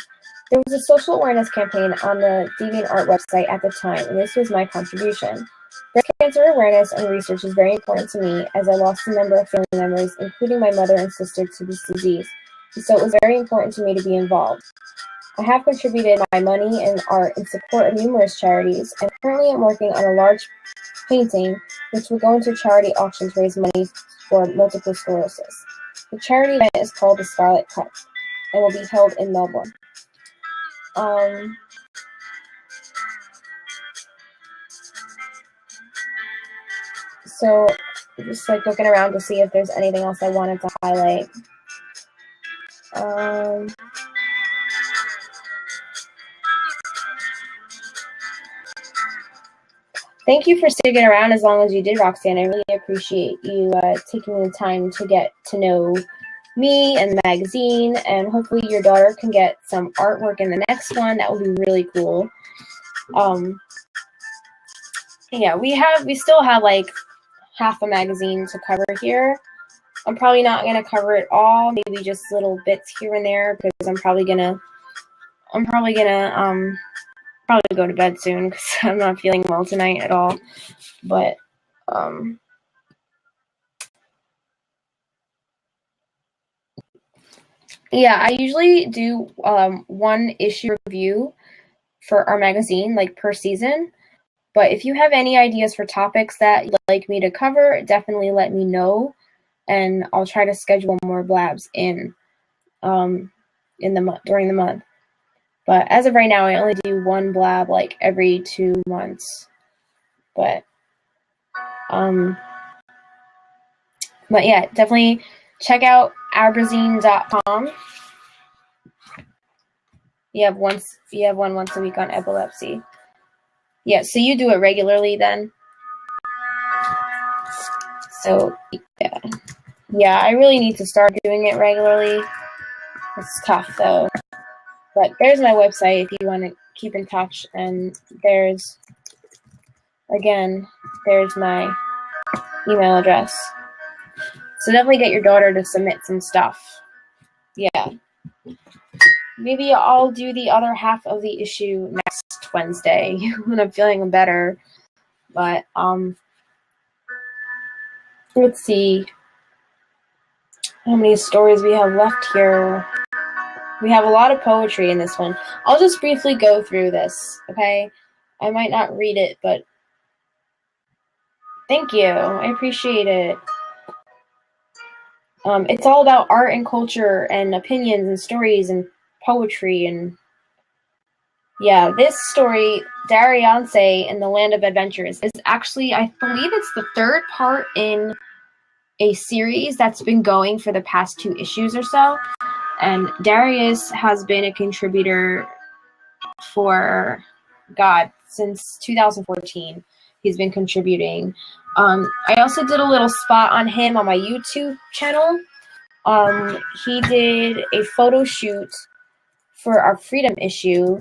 [SPEAKER 1] There was a social awareness campaign on the DeviantArt website at the time, and this was my contribution. Breast cancer awareness and research is very important to me, as I lost a number of family members, including my mother and sister, to this disease, and so it was very important to me to be involved. I have contributed my money and art in support of numerous charities, and currently I'm working on a large painting which will go into a charity auction to raise money for multiple sclerosis. The charity event is called the Scarlet Cup and will be held in Melbourne. So just like looking around to see if there's anything else I wanted to highlight. Thank you for sticking around as long as you did, Roxanne. I really appreciate you taking the time to get to know me and the magazine, and hopefully your daughter can get some artwork in the next one. That would be really cool. Yeah, we still have like half a magazine to cover here. I'm probably not going to cover it all, maybe just little bits here and there, because I'm probably gonna go to bed soon because I'm not feeling well tonight at all. But yeah, I usually do one issue review for our magazine, like per season. But if you have any ideas for topics that you'd like me to cover, definitely let me know, and I'll try to schedule more blabs in during the month. But as of right now, I only do one blab like every 2 months. But yeah, definitely check out abrazine.com. You have one once a week on epilepsy. Yeah, so you do it regularly then. So yeah, I really need to start doing it regularly. It's tough though. But there's my website if you want to keep in touch, and there's my email address. So definitely get your daughter to submit some stuff. Yeah. Maybe I'll do the other half of the issue next Wednesday when I'm feeling better. But let's see how many stories we have left here. We have a lot of poetry in this one. I'll just briefly go through this, okay? I might not read it, but thank you. I appreciate it. It's all about art and culture and opinions and stories and poetry. And yeah, this story, Dariance in the Land of Adventures, is actually, I believe it's the third part in a series that's been going for the past 2 issues or so. And Darius has been a contributor for, since 2014. He's been contributing. I also did a little spot on him on my YouTube channel. He did a photo shoot for our Freedom issue,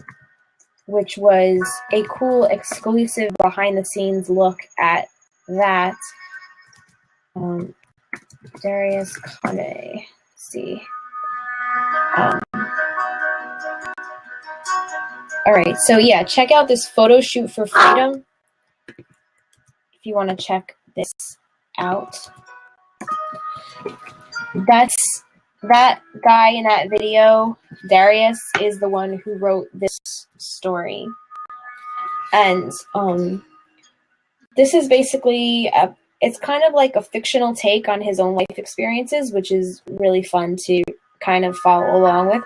[SPEAKER 1] which was a cool exclusive behind-the-scenes look at that. Darius Kane. Let's see. All right, so yeah, check out this photo shoot for Freedom if you want to check this out. That guy in that video, Darius, is the one who wrote this story. And this is basically it's kind of like a fictional take on his own life experiences, which is really fun to kind of follow along with.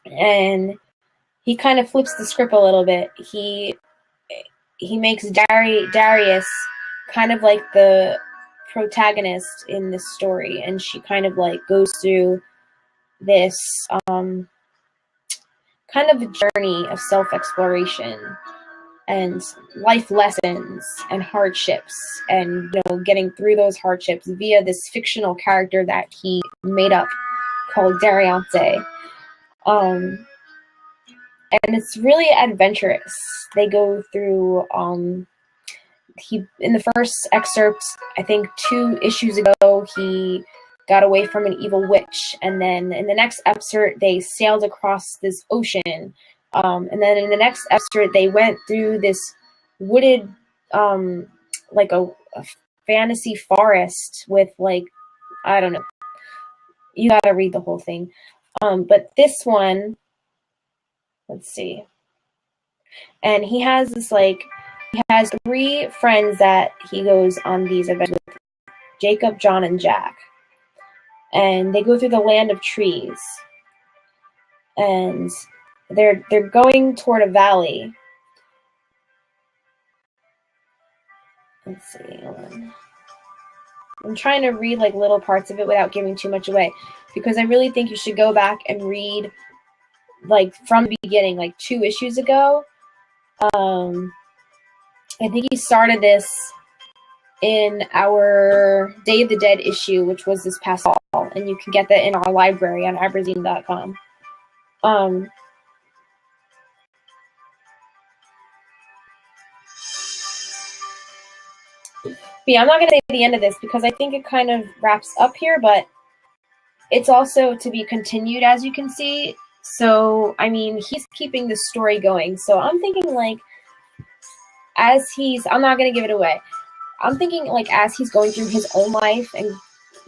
[SPEAKER 1] And he kind of flips the script a little bit. He makes Darius kind of like the protagonist in this story, and she kind of like goes through this kind of a journey of self-exploration and life lessons and hardships, and getting through those hardships via this fictional character that he made up called Dariance. And it's really adventurous. They go through in the first excerpt, I think 2 issues ago, he got away from an evil witch, and then in the next excerpt they sailed across this ocean, and then in the next excerpt they went through this wooded like a fantasy forest with, like, I don't know, you gotta read the whole thing. But this one, let's see, and he has 3 friends that he goes on these adventures with: Jacob, John, and Jack. And they go through the land of trees. And they're going toward a valley. Let's see. Hold on. I'm trying to read like little parts of it without giving too much away, because I really think you should go back and read like from the beginning, like 2 issues ago. I think he started this in our Day of the Dead issue, which was this past fall, and you can get that in our library on Abrazine.com. yeah, I'm not going to say the end of this because I think it kind of wraps up here, but it's also to be continued, as you can see. So, I mean, he's keeping the story going. So I'm thinking, like, I'm not going to give it away. I'm thinking, like, as he's going through his own life and,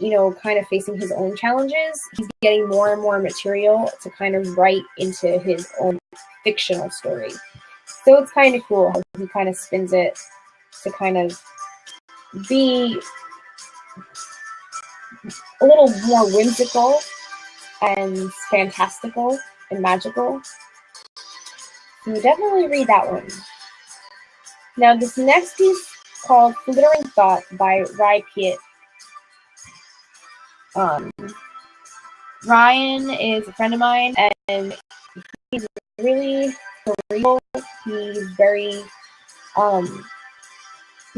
[SPEAKER 1] you know, kind of facing his own challenges, he's getting more and more material to kind of write into his own fictional story. So it's kind of cool how he kind of spins it to kind of be a little more whimsical and fantastical and magical. So definitely read that one. Now this next piece called Flittering Thought by Rye Piet. Ryan is a friend of mine and he's really cerebral. He's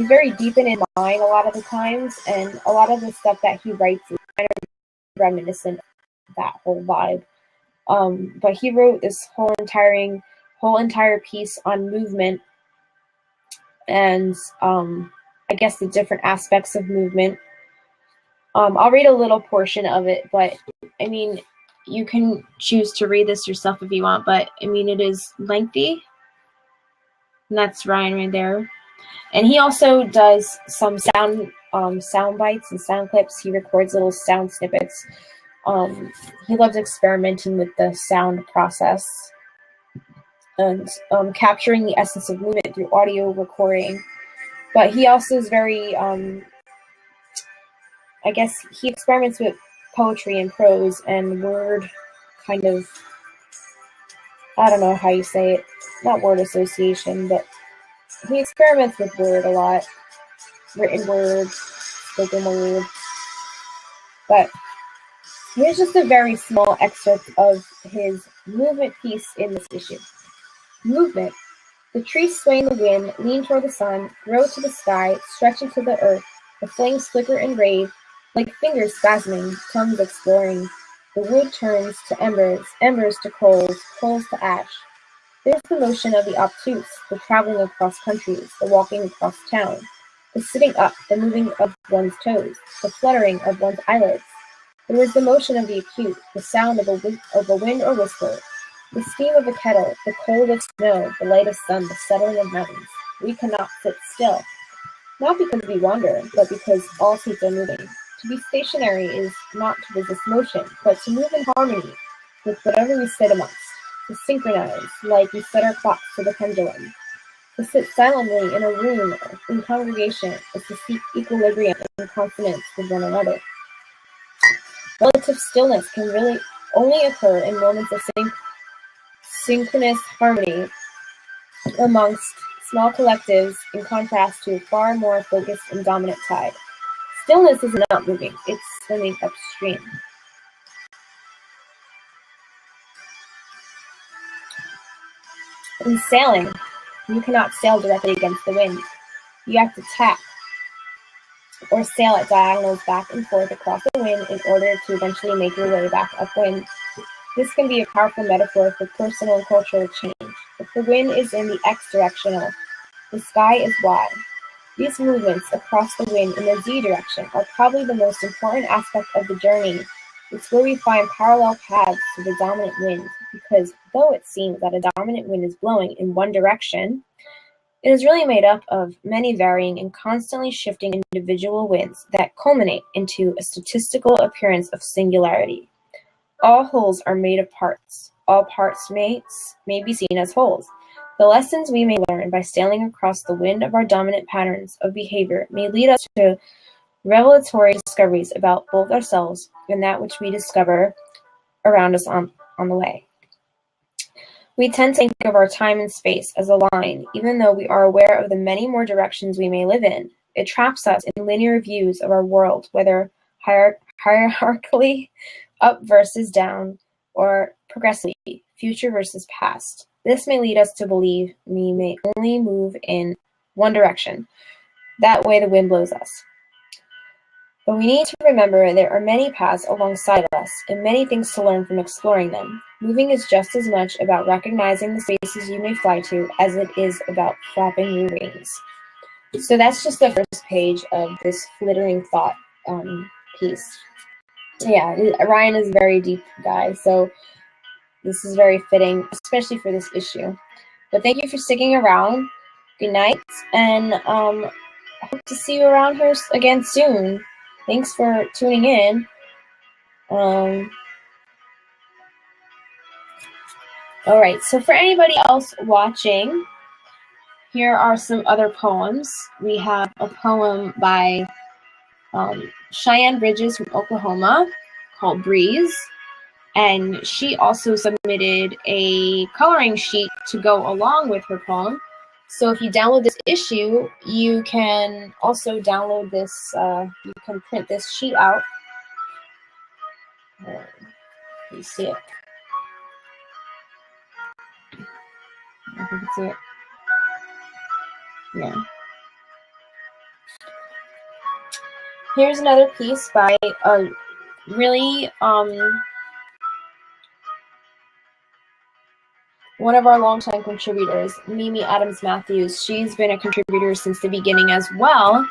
[SPEAKER 1] very deep in his mind a lot of the times, and a lot of the stuff that he writes is kind of reminiscent of that whole vibe. But he wrote this whole entire piece on movement and I guess the different aspects of movement. I'll read a little portion of it, but I mean, you can choose to read this yourself if you want, but I mean, it is lengthy. And that's Ryan right there. And he also does some sound bites and sound clips. He records little sound snippets. He loves experimenting with the sound process and capturing the essence of movement through audio recording. But he also is very, I guess he experiments with poetry and prose and word kind of, I don't know how you say it, not word association, but he experiments with word a lot, written word, spoken word. But here's just a very small excerpt of his movement piece in this issue. Movement. The trees sway in the wind, lean toward the sun, grow to the sky, stretch into the earth. The flames flicker and rave, like fingers spasming, tongues exploring. The wood turns to embers, embers to coals, coals to ash. There's the motion of the obtuse, the traveling across countries, the walking across town, the sitting up, the moving of one's toes, the fluttering of one's eyelids. There is the motion of the acute, the sound of a wind or whisper, the steam of a kettle, the cold of snow, the light of sun, the settling of mountains. We cannot sit still, not because we wander, but because all seats are moving. To be stationary is not to resist motion, but to move in harmony with whatever we sit amongst. To synchronize, like we set our clocks to the pendulum. To sit silently in a room in congregation is to seek equilibrium and consonance with one another. Relative stillness can really only occur in moments of synchronous harmony amongst small collectives, in contrast to a far more focused and dominant tide. Stillness is not moving, it's swimming upstream. In sailing, you cannot sail directly against the wind. You have to tack or sail at diagonals back and forth across the wind in order to eventually make your way back upwind. This can be a powerful metaphor for personal and cultural change. If the wind is in the X directional, the sky is Y. These movements across the wind in the Z direction are probably the most important aspect of the journey. It's where we find parallel paths to the dominant wind, because though it seems that a dominant wind is blowing in one direction, it is really made up of many varying and constantly shifting individual winds that culminate into a statistical appearance of singularity. All wholes are made of parts. All parts may be seen as wholes. The lessons we may learn by sailing across the wind of our dominant patterns of behavior may lead us to revelatory discoveries about both ourselves and that which we discover around us on the way. We tend to think of our time and space as a line, even though we are aware of the many more directions we may live in. It traps us in linear views of our world, whether hierarchically, up versus down, or progressively, future versus past. This may lead us to believe we may only move in one direction. That way the wind blows us. But we need to remember there are many paths alongside us, and many things to learn from exploring them. Moving is just as much about recognizing the spaces you may fly to as it is about flapping your wings. So that's just the first page of this flittering thought piece. Yeah, Ryan is a very deep guy, so this is very fitting, especially for this issue. But thank you for sticking around. Good night, and I hope to see you around here again soon. Thanks for tuning in. All right, so for anybody else watching, here are some other poems. We have a poem by Cheyenne Bridges from Oklahoma called Breeze. And she also submitted a coloring sheet to go along with her poem. So if you download this issue, you can also download this, you can print this sheet out. You see it. I think you can see it. Yeah. Here's another piece by a really one of our longtime contributors, Mimi Adams Matthews. She's been a contributor since the beginning as well.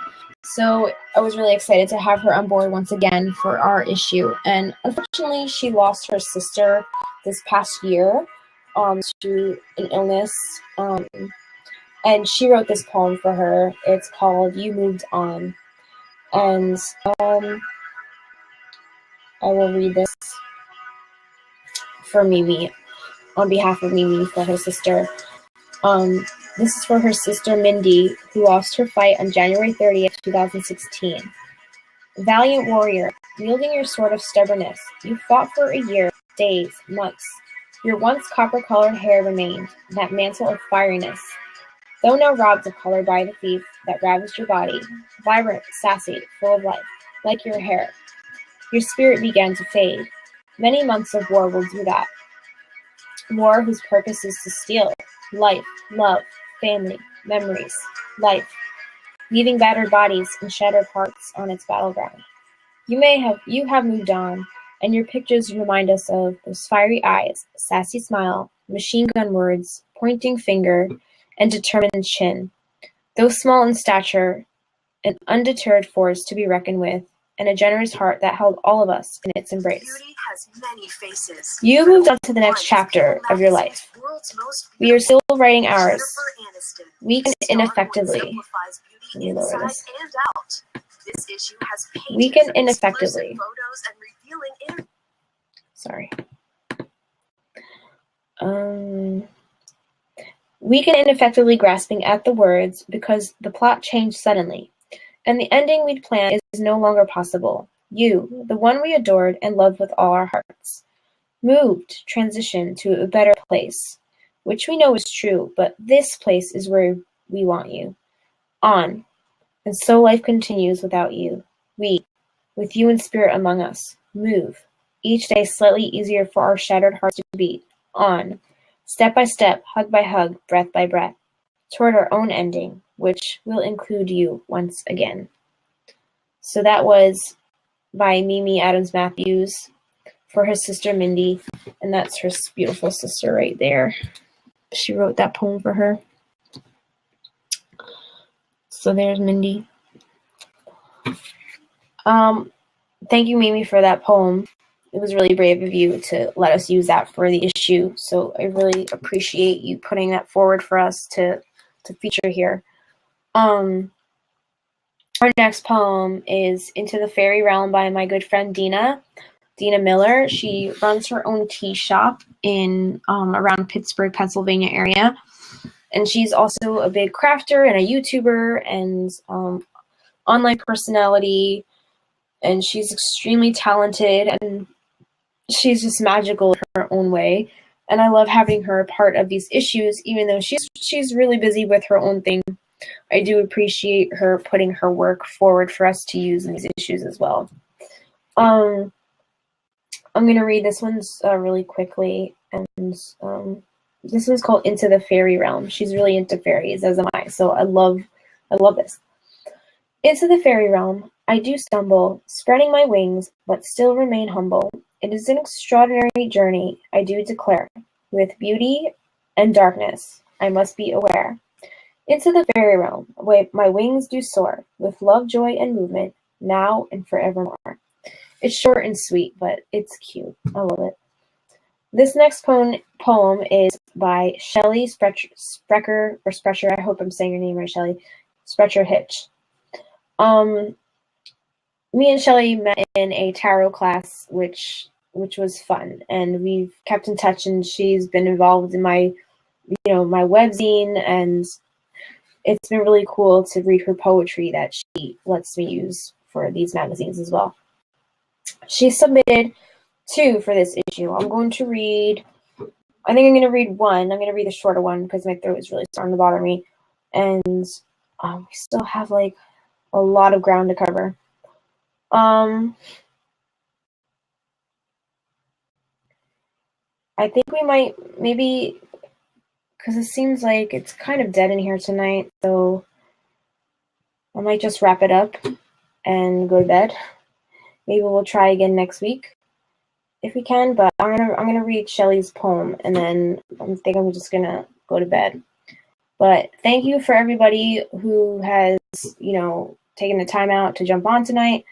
[SPEAKER 1] So I was really excited to have her on board once again for our issue. And unfortunately, she lost her sister this past year to an illness. And she wrote this poem for her. It's called You Moved On. And I will read this for Mimi, on behalf of Mimi, for her sister. This is for her sister Mindy, who lost her fight on January 30th, 2016. Valiant warrior, wielding your sword of stubbornness, you fought for a year, days, months. Your once copper-colored hair remained, that mantle of fieriness. Though now robbed of color by the thief that ravaged your body, vibrant, sassy, full of life, like your hair, your spirit began to fade. Many months of war will do that. War whose purpose is to steal life, love, family, memories, life, leaving battered bodies and shattered hearts on its battleground. You have moved on, and your pictures remind us of those fiery eyes, sassy smile, machine gun words, pointing finger, and determined chin. Though small in stature, an undeterred force to be reckoned with, and a generous heart that held all of us in its embrace.
[SPEAKER 3] Beauty has many faces.
[SPEAKER 1] You moved on to the next chapter of your life. We are still writing ours. Weak and ineffectively. Let me lower this. Weak and ineffectively. Sorry. Weak and ineffectively grasping at the words because the plot changed suddenly, and the ending we'd planned is no longer possible. You, the one we adored and loved with all our hearts, moved, transitioned to a better place, which we know is true, but this place is where we want you. On. And so life continues without you. We, with you in spirit among us, move, each day slightly easier for our shattered hearts to beat. On. Step by step, hug by hug, breath by breath, toward our own ending, which will include you once again. So that was by Mimi Adams Matthews for her sister Mindy, and that's her beautiful sister right there. She wrote that poem for her. So there's Mindy. Thank you, Mimi, for that poem. It was really brave of you to let us use that for the issue. So I really appreciate you putting that forward for us to feature here. Our next poem is Into the Fairy Realm by my good friend Dina Miller. She runs her own tea shop in around Pittsburgh, Pennsylvania area. And she's also a big crafter and a YouTuber and online personality. And she's extremely talented and she's just magical in her own way. And I love having her a part of these issues, even though she's really busy with her own thing. I do appreciate her putting her work forward for us to use in these issues as well. I'm going to read this one really quickly. And this one's called Into the Fairy Realm. She's really into fairies, as am I. So I love this. Into the fairy realm, I do stumble, spreading my wings, but still remain humble. It is an extraordinary journey, I do declare. With beauty and darkness, I must be aware. Into the fairy realm, my wings do soar, with love, joy, and movement, now and forevermore. It's short and sweet, but it's cute. I love it. This next poem is by Shelley Sprecher, or Sprecher, I hope I'm saying your name right, Shelley. Sprecher Hitch. Me and Shelley met in a tarot class, which was fun, and we've kept in touch, and she's been involved in my webzine, and it's been really cool to read her poetry that she lets me use for these magazines as well. She submitted 2 for this issue. I'm going to read, I think I'm going to read 1. I'm going to read the shorter one because my throat is really starting to bother me. And we still have like a lot of ground to cover. I think we might maybe, because it seems like it's kind of dead in here tonight, so I might just wrap it up and go to bed. Maybe we'll try again next week if we can, but I'm gonna read Shelley's poem, and then I think I'm just gonna go to bed. But thank you for everybody who has, taken the time out to jump on tonight.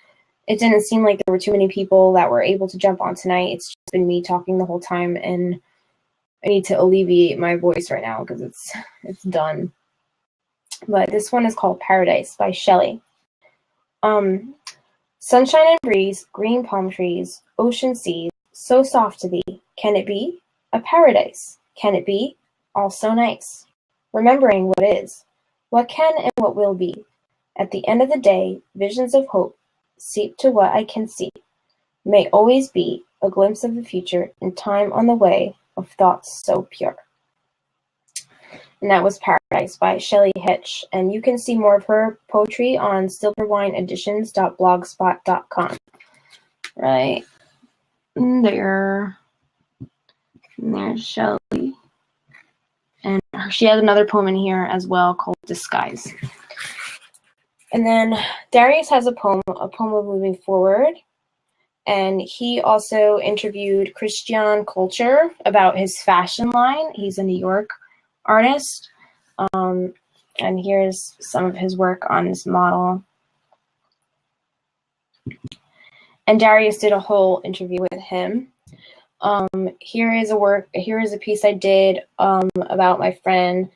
[SPEAKER 1] It didn't seem like there were too many people that were able to jump on tonight. It's just been me talking the whole time, and I need to alleviate my voice right now because it's done. But this one is called Paradise by Shelley. Sunshine and breeze, green palm trees, ocean seas, so soft to thee. Can it be a paradise? Can it be all so nice? Remembering what is, what can and what will be. At the end of the day, visions of hope seep to what I can see. May always be a glimpse of the future in time on the way of thoughts so pure. And that was Paradise by Shelley Hitch. And you can see more of her poetry on silverwineeditions.blogspot.com. Right there. And there's Shelley. And she has another poem in here as well called Disguise. And then Darius has a poem of Moving Forward. And he also interviewed Christian Culture about his fashion line. He's a New York artist. And here's some of his work on this model. And Darius did a whole interview with him. Here is a piece I did about my friend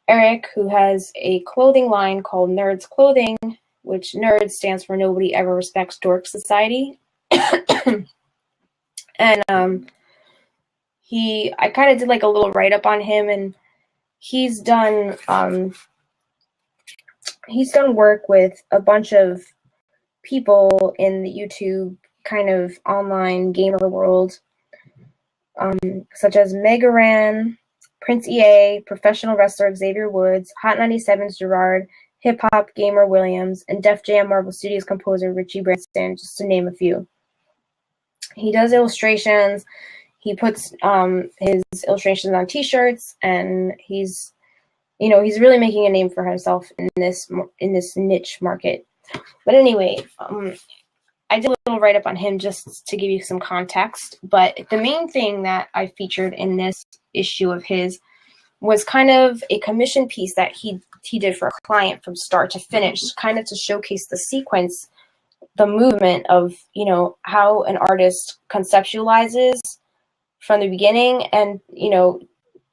[SPEAKER 1] Eric, who has a clothing line called Nerds Clothing, which Nerds stands for Nobody Ever Respects Dork Society. And I kind of did like a little write-up on him, and he's done work with a bunch of people in the YouTube kind of online gamer world, such as Megaran, Prince EA, professional wrestler Xavier Woods, Hot 97's Gerard, hip-hop gamer Williams, and Def Jam Marvel Studios composer Richie Branson, just to name a few. He does illustrations. He puts his illustrations on T-shirts, and he's really making a name for himself in this niche market. But anyway, I did a little write-up on him just to give you some context. But the main thing that I featured in this issue of his was kind of a commission piece that he did for a client from start to finish, kind of to showcase the sequence, the movement of, how an artist conceptualizes from the beginning and,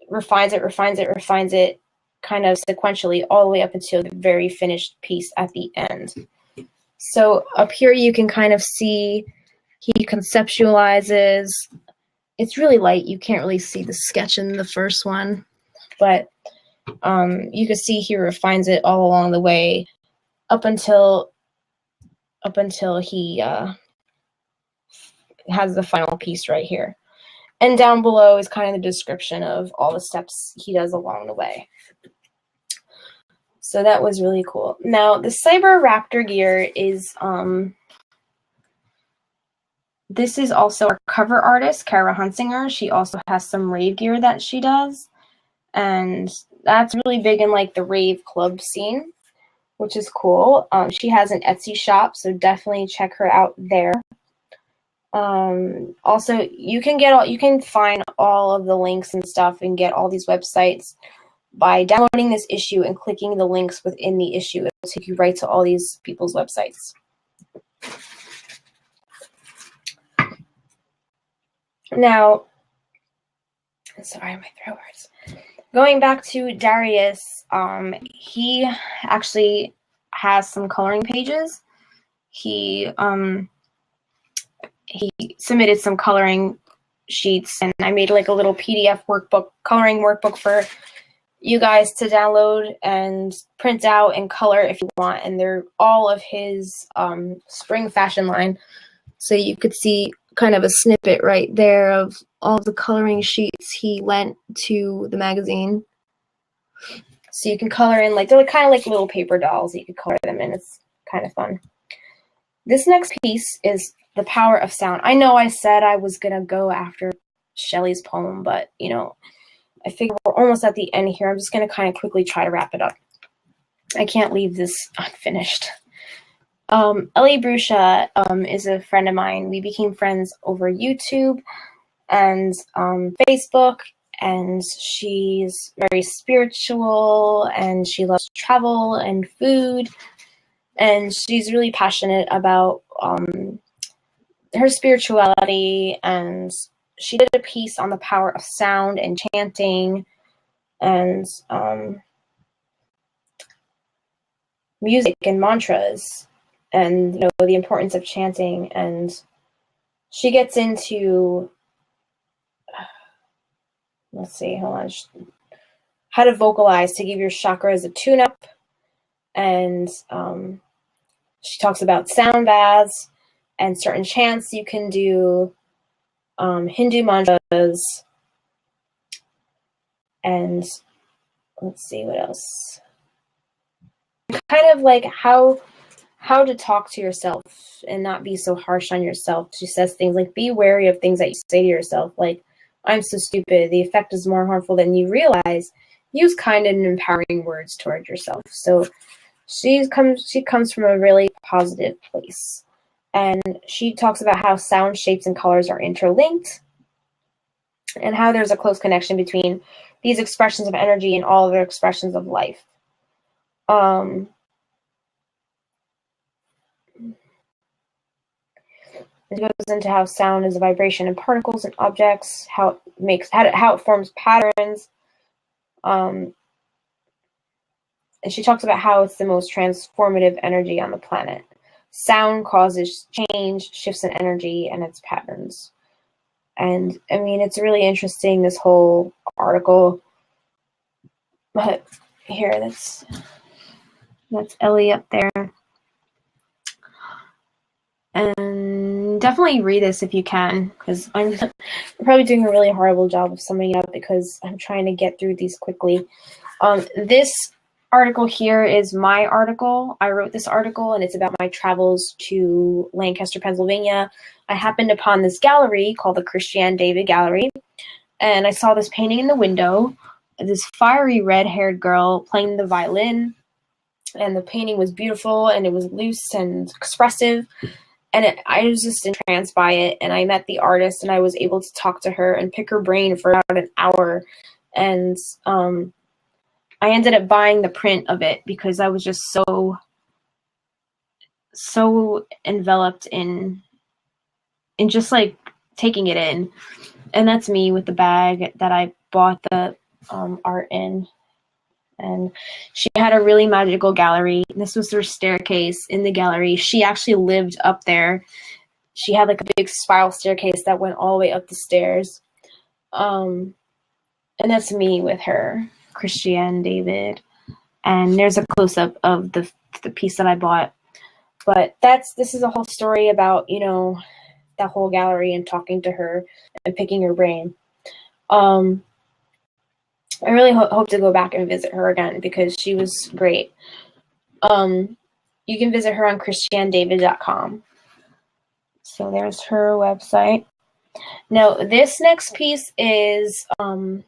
[SPEAKER 1] refines it kind of sequentially all the way up until the very finished piece at the end. So up here you can kind of see he conceptualizes. It's really light. You can't really see the sketch in the first one, but you can see he refines it all along the way up until he has the final piece right here. And down below is kind of the description of all the steps he does along the way. So that was really cool. Now, the Cyber Raptor gear is, this is also our cover artist, Kara Hunsinger. She also has some rave gear that she does. And that's really big in like the rave club scene, which is cool. She has an Etsy shop, so definitely check her out there. Also, you can find all of the links and stuff and get all these websites by downloading this issue and clicking the links within the issue. It will take you right to all these people's websites. Now, sorry, my throat hurts. Going back to Darius, he actually has some coloring pages. He submitted some coloring sheets, and I made like a little PDF workbook, coloring workbook for you guys to download and print out and color if you want. And they're all of his spring fashion line. So you could see kind of a snippet right there of all the coloring sheets he lent to the magazine. So you can color in, like, they're kind of like little paper dolls. You could color them in. It's kind of fun. This next piece is The Power of Sound. I know I said I was going to go after Shelley's poem, but, you know, I figure we're almost at the end here. I'm just going to kind of quickly try to wrap it up. I can't leave this unfinished. Ellie Brusha is a friend of mine. We became friends over YouTube and Facebook, and she's very spiritual, and she loves travel and food, and she's really passionate about her spirituality, and she did a piece on the power of sound and chanting and music and mantras, and, you know, the importance of chanting. And she gets into, let's see, hold on, how to vocalize to give your chakras a tune-up. And she talks about sound baths and certain chants you can do, Hindu mantras, and let's see what else. Kind of like how to talk to yourself and not be so harsh on yourself. She says things like, be wary of things that you say to yourself, like, I'm so stupid, the effect is more harmful than you realize. Use kind and empowering words toward yourself. So she comes from a really positive place. And she talks about how sound, shapes, and colors are interlinked, and how there's a close connection between these expressions of energy and all other expressions of life. It goes into how sound is a vibration in particles and objects, how it forms patterns. And she talks about how it's the most transformative energy on the planet. Sound causes change, shifts in energy, and its patterns. And I mean, it's really interesting, this whole article. But here, that's Ellie up there. And definitely read this if you can, because I'm probably doing a really horrible job of summing it up because I'm trying to get through these quickly. This article here is my article. I wrote this article, and it's about my travels to Lancaster, Pennsylvania. I happened upon this gallery called the Christiane David Gallery, and I saw this painting in the window, this fiery red-haired girl playing the violin, and the painting was beautiful, and it was loose and expressive, and I was just entranced by it. And I met the artist, and I was able to talk to her and pick her brain for about an hour, and I ended up buying the print of it because I was just so enveloped in just like taking it in. And that's me with the bag that I bought the art in. And she had a really magical gallery. This was her staircase in the gallery. She actually lived up there. She had like a big spiral staircase that went all the way up the stairs. And that's me with her, Christiane David. And there's a close-up of the piece that I bought. But this is a whole story about, you know, that whole gallery and talking to her and picking her brain. I really hope to go back and visit her again because she was great. You can visit her on christianedavid.com. So there's her website. Now, this next piece is Home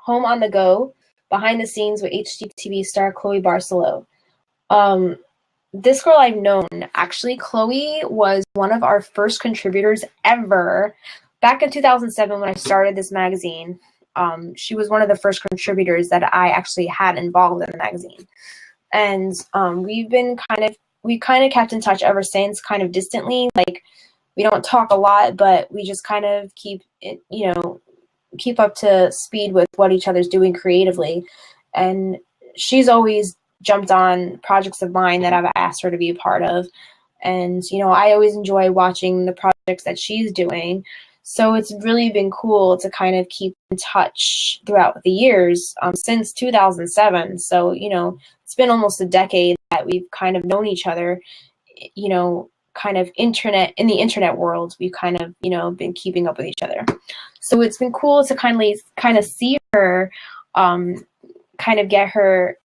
[SPEAKER 1] on the Go, behind the scenes with HGTV star Chloe Barceló. This girl I've known. Actually, Chloe was one of our first contributors ever back in 2007 when I started this magazine. she was one of the first contributors that I actually had involved in the magazine. And we kind of kept in touch ever since, kind of distantly. Like, we don't talk a lot, but we just kind of keep up to speed with what each other's doing creatively. And she's always jumped on projects of mine that I've asked her to be a part of. And, I always enjoy watching the projects that she's doing. So it's really been cool to kind of keep in touch throughout the years, since 2007. So, it's been almost a decade that we've kind of known each other, kind of in the internet world. We've kind of, been keeping up with each other. So it's been cool to kind of see her, kind of get her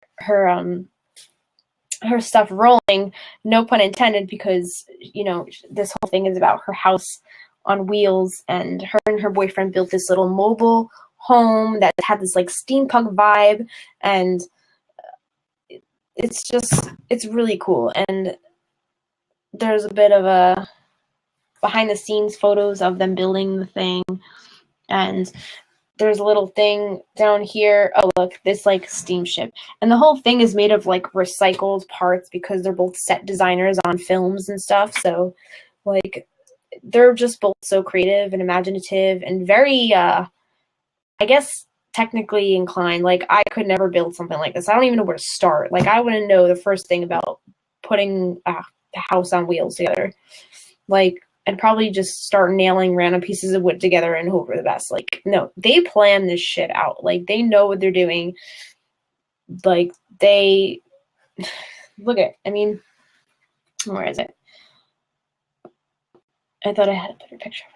[SPEAKER 1] stuff rolling, no pun intended, because, this whole thing is about her house on wheels, and her boyfriend built this little mobile home that had this like steampunk vibe, and it's really cool. And there's a bit of a behind the scenes photos of them building the thing, and there's a little thing down here. Oh, look, this like steamship. And the whole thing is made of like recycled parts because they're both set designers on films and stuff. So like, they're just both so creative and imaginative and very, I guess, technically inclined. Like, I could never build something like this. I don't even know where to start. Like, I wouldn't know the first thing about putting a house on wheels together. Like, I'd probably just start nailing random pieces of wood together and hope for the best. Like, no, they plan this shit out. Like, they know what they're doing. Like, look at, where is it? I thought I had a better picture of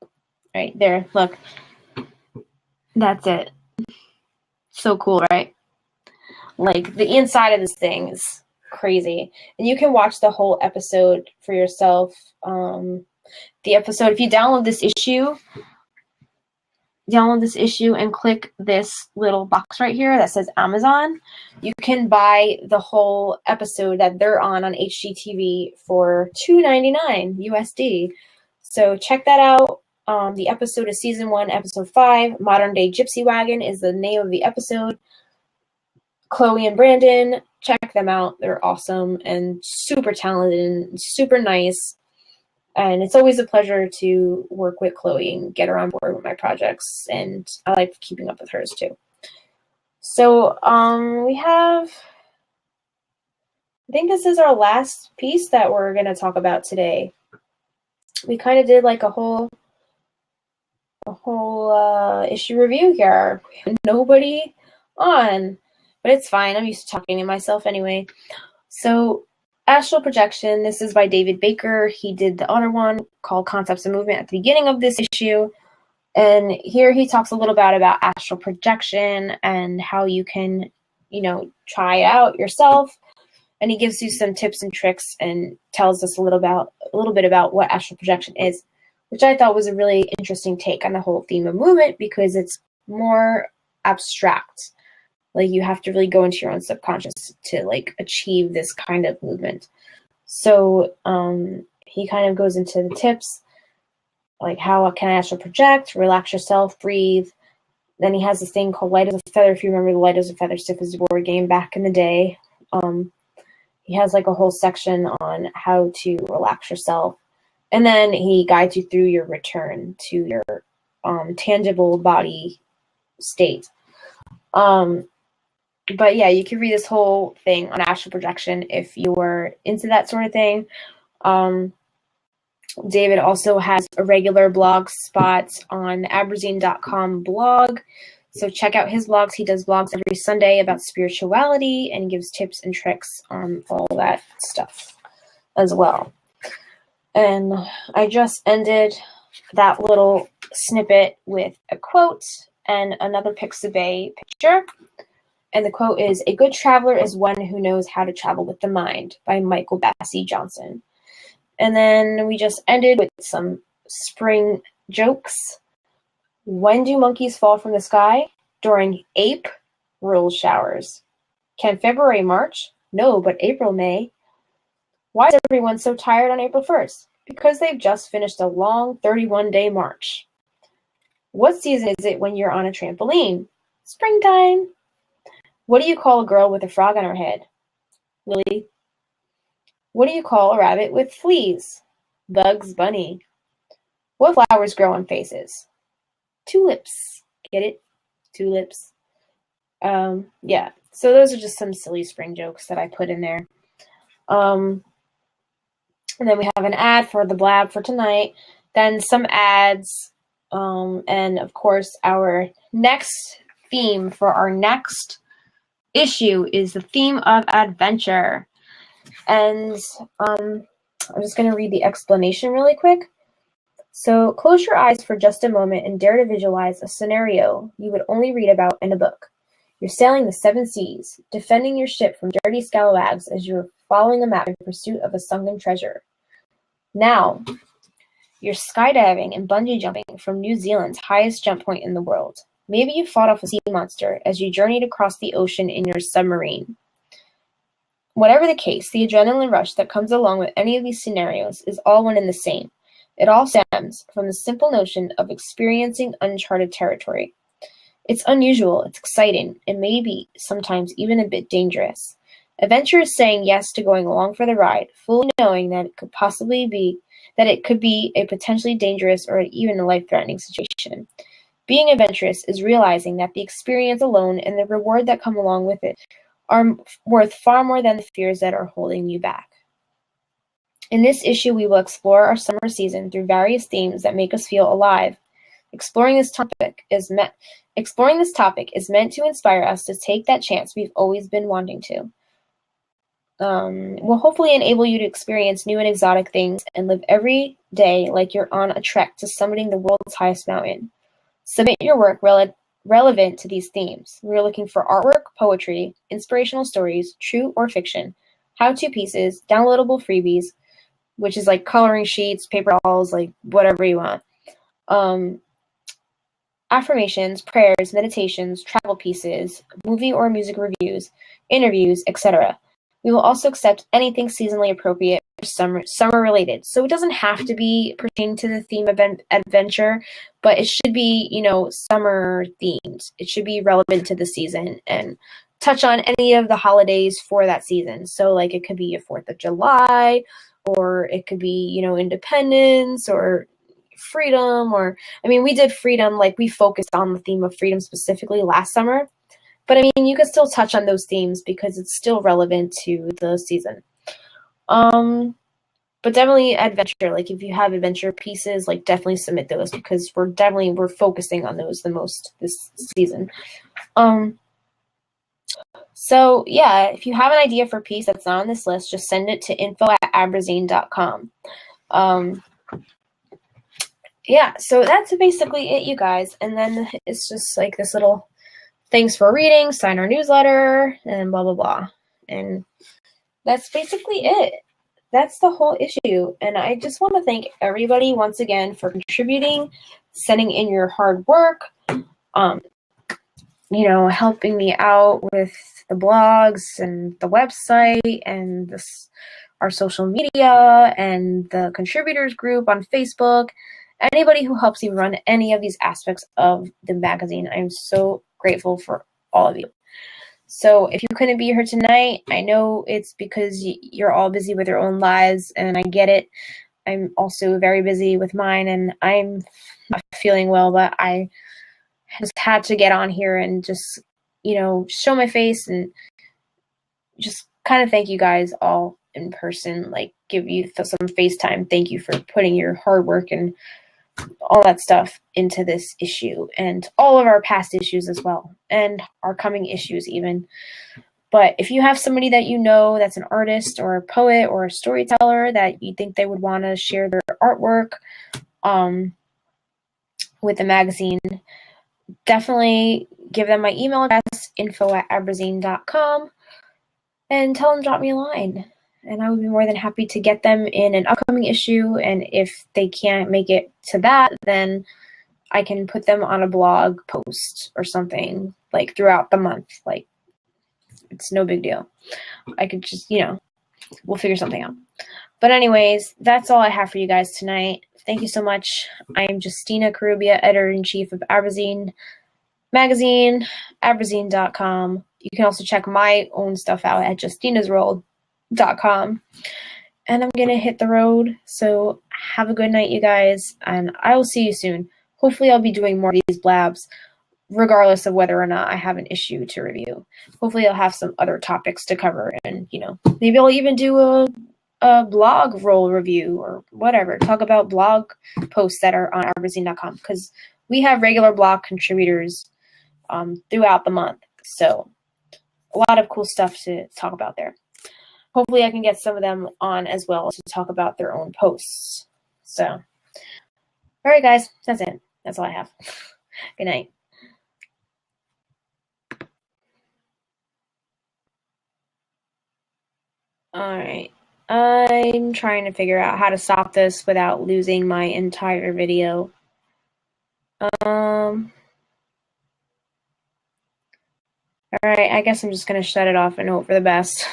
[SPEAKER 1] it. Right there, look. That's it. So cool, right? Like, the inside of this thing is crazy. And you can watch the whole episode for yourself. The episode, if you download this issue and click this little box right here that says Amazon, you can buy the whole episode that they're on HGTV for $2.99 USD. So check that out. The episode is season 1, episode 5. Modern Day Gypsy Wagon is the name of the episode. Chloe and Brandon, check them out. They're awesome and super talented and super nice. And it's always a pleasure to work with Chloe and get her on board with my projects. And I like keeping up with hers too. So we have, I think this is our last piece that we're going to talk about today. We kind of did like a whole issue review here. Nobody on, but it's fine. I'm used to talking to myself anyway. So Astral Projection, this is by David Baker. He did the other one called Concepts of Movement at the beginning of this issue. And here he talks a little bit about astral projection and how you can, try it out yourself. And he gives you some tips and tricks and tells us a little bit about what astral projection is, which I thought was a really interesting take on the whole theme of movement because it's more abstract. Like, you have to really go into your own subconscious to like achieve this kind of movement. So he kind of goes into the tips, like how can I astral project, relax yourself, breathe. Then he has this thing called Light as a Feather. If you remember the Light as a Feather Stiff as a board game back in the day. He has like a whole section on how to relax yourself. And then he guides you through your return to your tangible body state. But yeah, you can read this whole thing on astral projection if you're into that sort of thing. David also has a regular blog spot on Abrazine.com blog. So check out his blogs. He does blogs every Sunday about spirituality and gives tips and tricks on all that stuff as well. And I just ended that little snippet with a quote and another Pixabay picture. And the quote is, "A good traveler is one who knows how to travel with the mind," by Michael Bassey Johnson. And then we just ended with some spring jokes. When do monkeys fall from the sky? During April showers. Can February march? No, but April may. Why is everyone so tired on April 1st? Because they've just finished a long 31-day march. What season is it when you're on a trampoline? Springtime. What do you call a girl with a frog on her head? Lily. What do you call a rabbit with fleas? Bugs Bunny. What flowers grow on faces? Tulips. Get it? Tulips. Yeah. So those are just some silly spring jokes that I put in there. And then we have an ad for the blab for tonight. Then some ads. And of course, our next theme for our next issue is the theme of adventure. And I'm just going to read the explanation really quick. So close your eyes for just a moment and dare to visualize a scenario you would only read about in a book. You're sailing the 7 seas, defending your ship from dirty scalawags as you're following a map in pursuit of a sunken treasure. Now, you're skydiving and bungee jumping from New Zealand's highest jump point in the world. Maybe you fought off a sea monster as you journeyed across the ocean in your submarine. Whatever the case, the adrenaline rush that comes along with any of these scenarios is all one and the same. It all stems from the simple notion of experiencing uncharted territory. It's unusual, it's exciting, and maybe sometimes even a bit dangerous. Adventure is saying yes to going along for the ride, fully knowing that it could be a potentially dangerous or even a life-threatening situation. Being adventurous is realizing that the experience alone and the reward that come along with it are worth far more than the fears that are holding you back. In this issue, we will explore our summer season through various themes that make us feel alive. Exploring this topic is meant to inspire us to take that chance we've always been wanting to. Will hopefully enable you to experience new and exotic things and live every day like you're on a trek to summiting the world's highest mountain. Submit your work relevant to these themes. We're looking for artwork, poetry, inspirational stories, true or fiction, how-to pieces, downloadable freebies, which is like coloring sheets, paper dolls, like whatever you want. Affirmations, prayers, meditations, travel pieces, movie or music reviews, interviews, etc. We will also accept anything seasonally appropriate or summer related. So it doesn't have to be pertaining to the theme of adventure, but it should be, summer themed. It should be relevant to the season and touch on any of the holidays for that season. So like it could be a 4th of July, or it could be, independence or freedom, we did freedom, like we focused on the theme of freedom specifically last summer. But you could still touch on those themes because it's still relevant to the season. But definitely adventure. Like if you have adventure pieces, like definitely submit those because we're focusing on those the most this season. So yeah, if you have an idea for a piece that's not on this list, just send it to info@abrazine.com. Yeah, so that's basically it, you guys. And then it's just like this little thanks for reading, sign our newsletter, and blah, blah, blah. And that's basically it. That's the whole issue. And I just want to thank everybody once again for contributing, sending in your hard work, helping me out with the blogs and the website and our social media and the contributors group on Facebook. Anybody who helps me run any of these aspects of the magazine, I'm so grateful for all of you. So if you couldn't be here tonight, I know it's because you're all busy with your own lives, and I get it. I'm also very busy with mine, and I'm not feeling well, but I just had to get on here and just, show my face and just kind of thank you guys all in person, like give you some FaceTime. Thank you for putting your hard work and all that stuff into this issue and all of our past issues as well, and our coming issues even. But if you have somebody that that's an artist or a poet or a storyteller that you think they would want to share their artwork with the magazine, definitely give them my email address, info@abrazine.com, and tell them drop me a line. And I would be more than happy to get them in an upcoming issue. And if they can't make it to that, then I can put them on a blog post or something like throughout the month. Like it's no big deal. I could just, we'll figure something out. But anyways, that's all I have for you guys tonight. Thank you so much. I am Justina Carubia, Editor-in-Chief of Abrazine Magazine, Abrazine.com. You can also check my own stuff out at justinasworld.com. And I'm going to hit the road, so have a good night, you guys, and I will see you soon. Hopefully I'll be doing more of these blabs, regardless of whether or not I have an issue to review. Hopefully I'll have some other topics to cover, and, maybe I'll even do a blog roll review or whatever. Talk about blog posts that are on Abrazine.com, because we have regular blog contributors throughout the month. So a lot of cool stuff to talk about there. Hopefully I can get some of them on as well to talk about their own posts. So, all right, guys, that's it. That's all I have. Good night. All right. I'm trying to figure out how to stop this without losing my entire video. All right, I guess I'm just going to shut it off and hope for the best.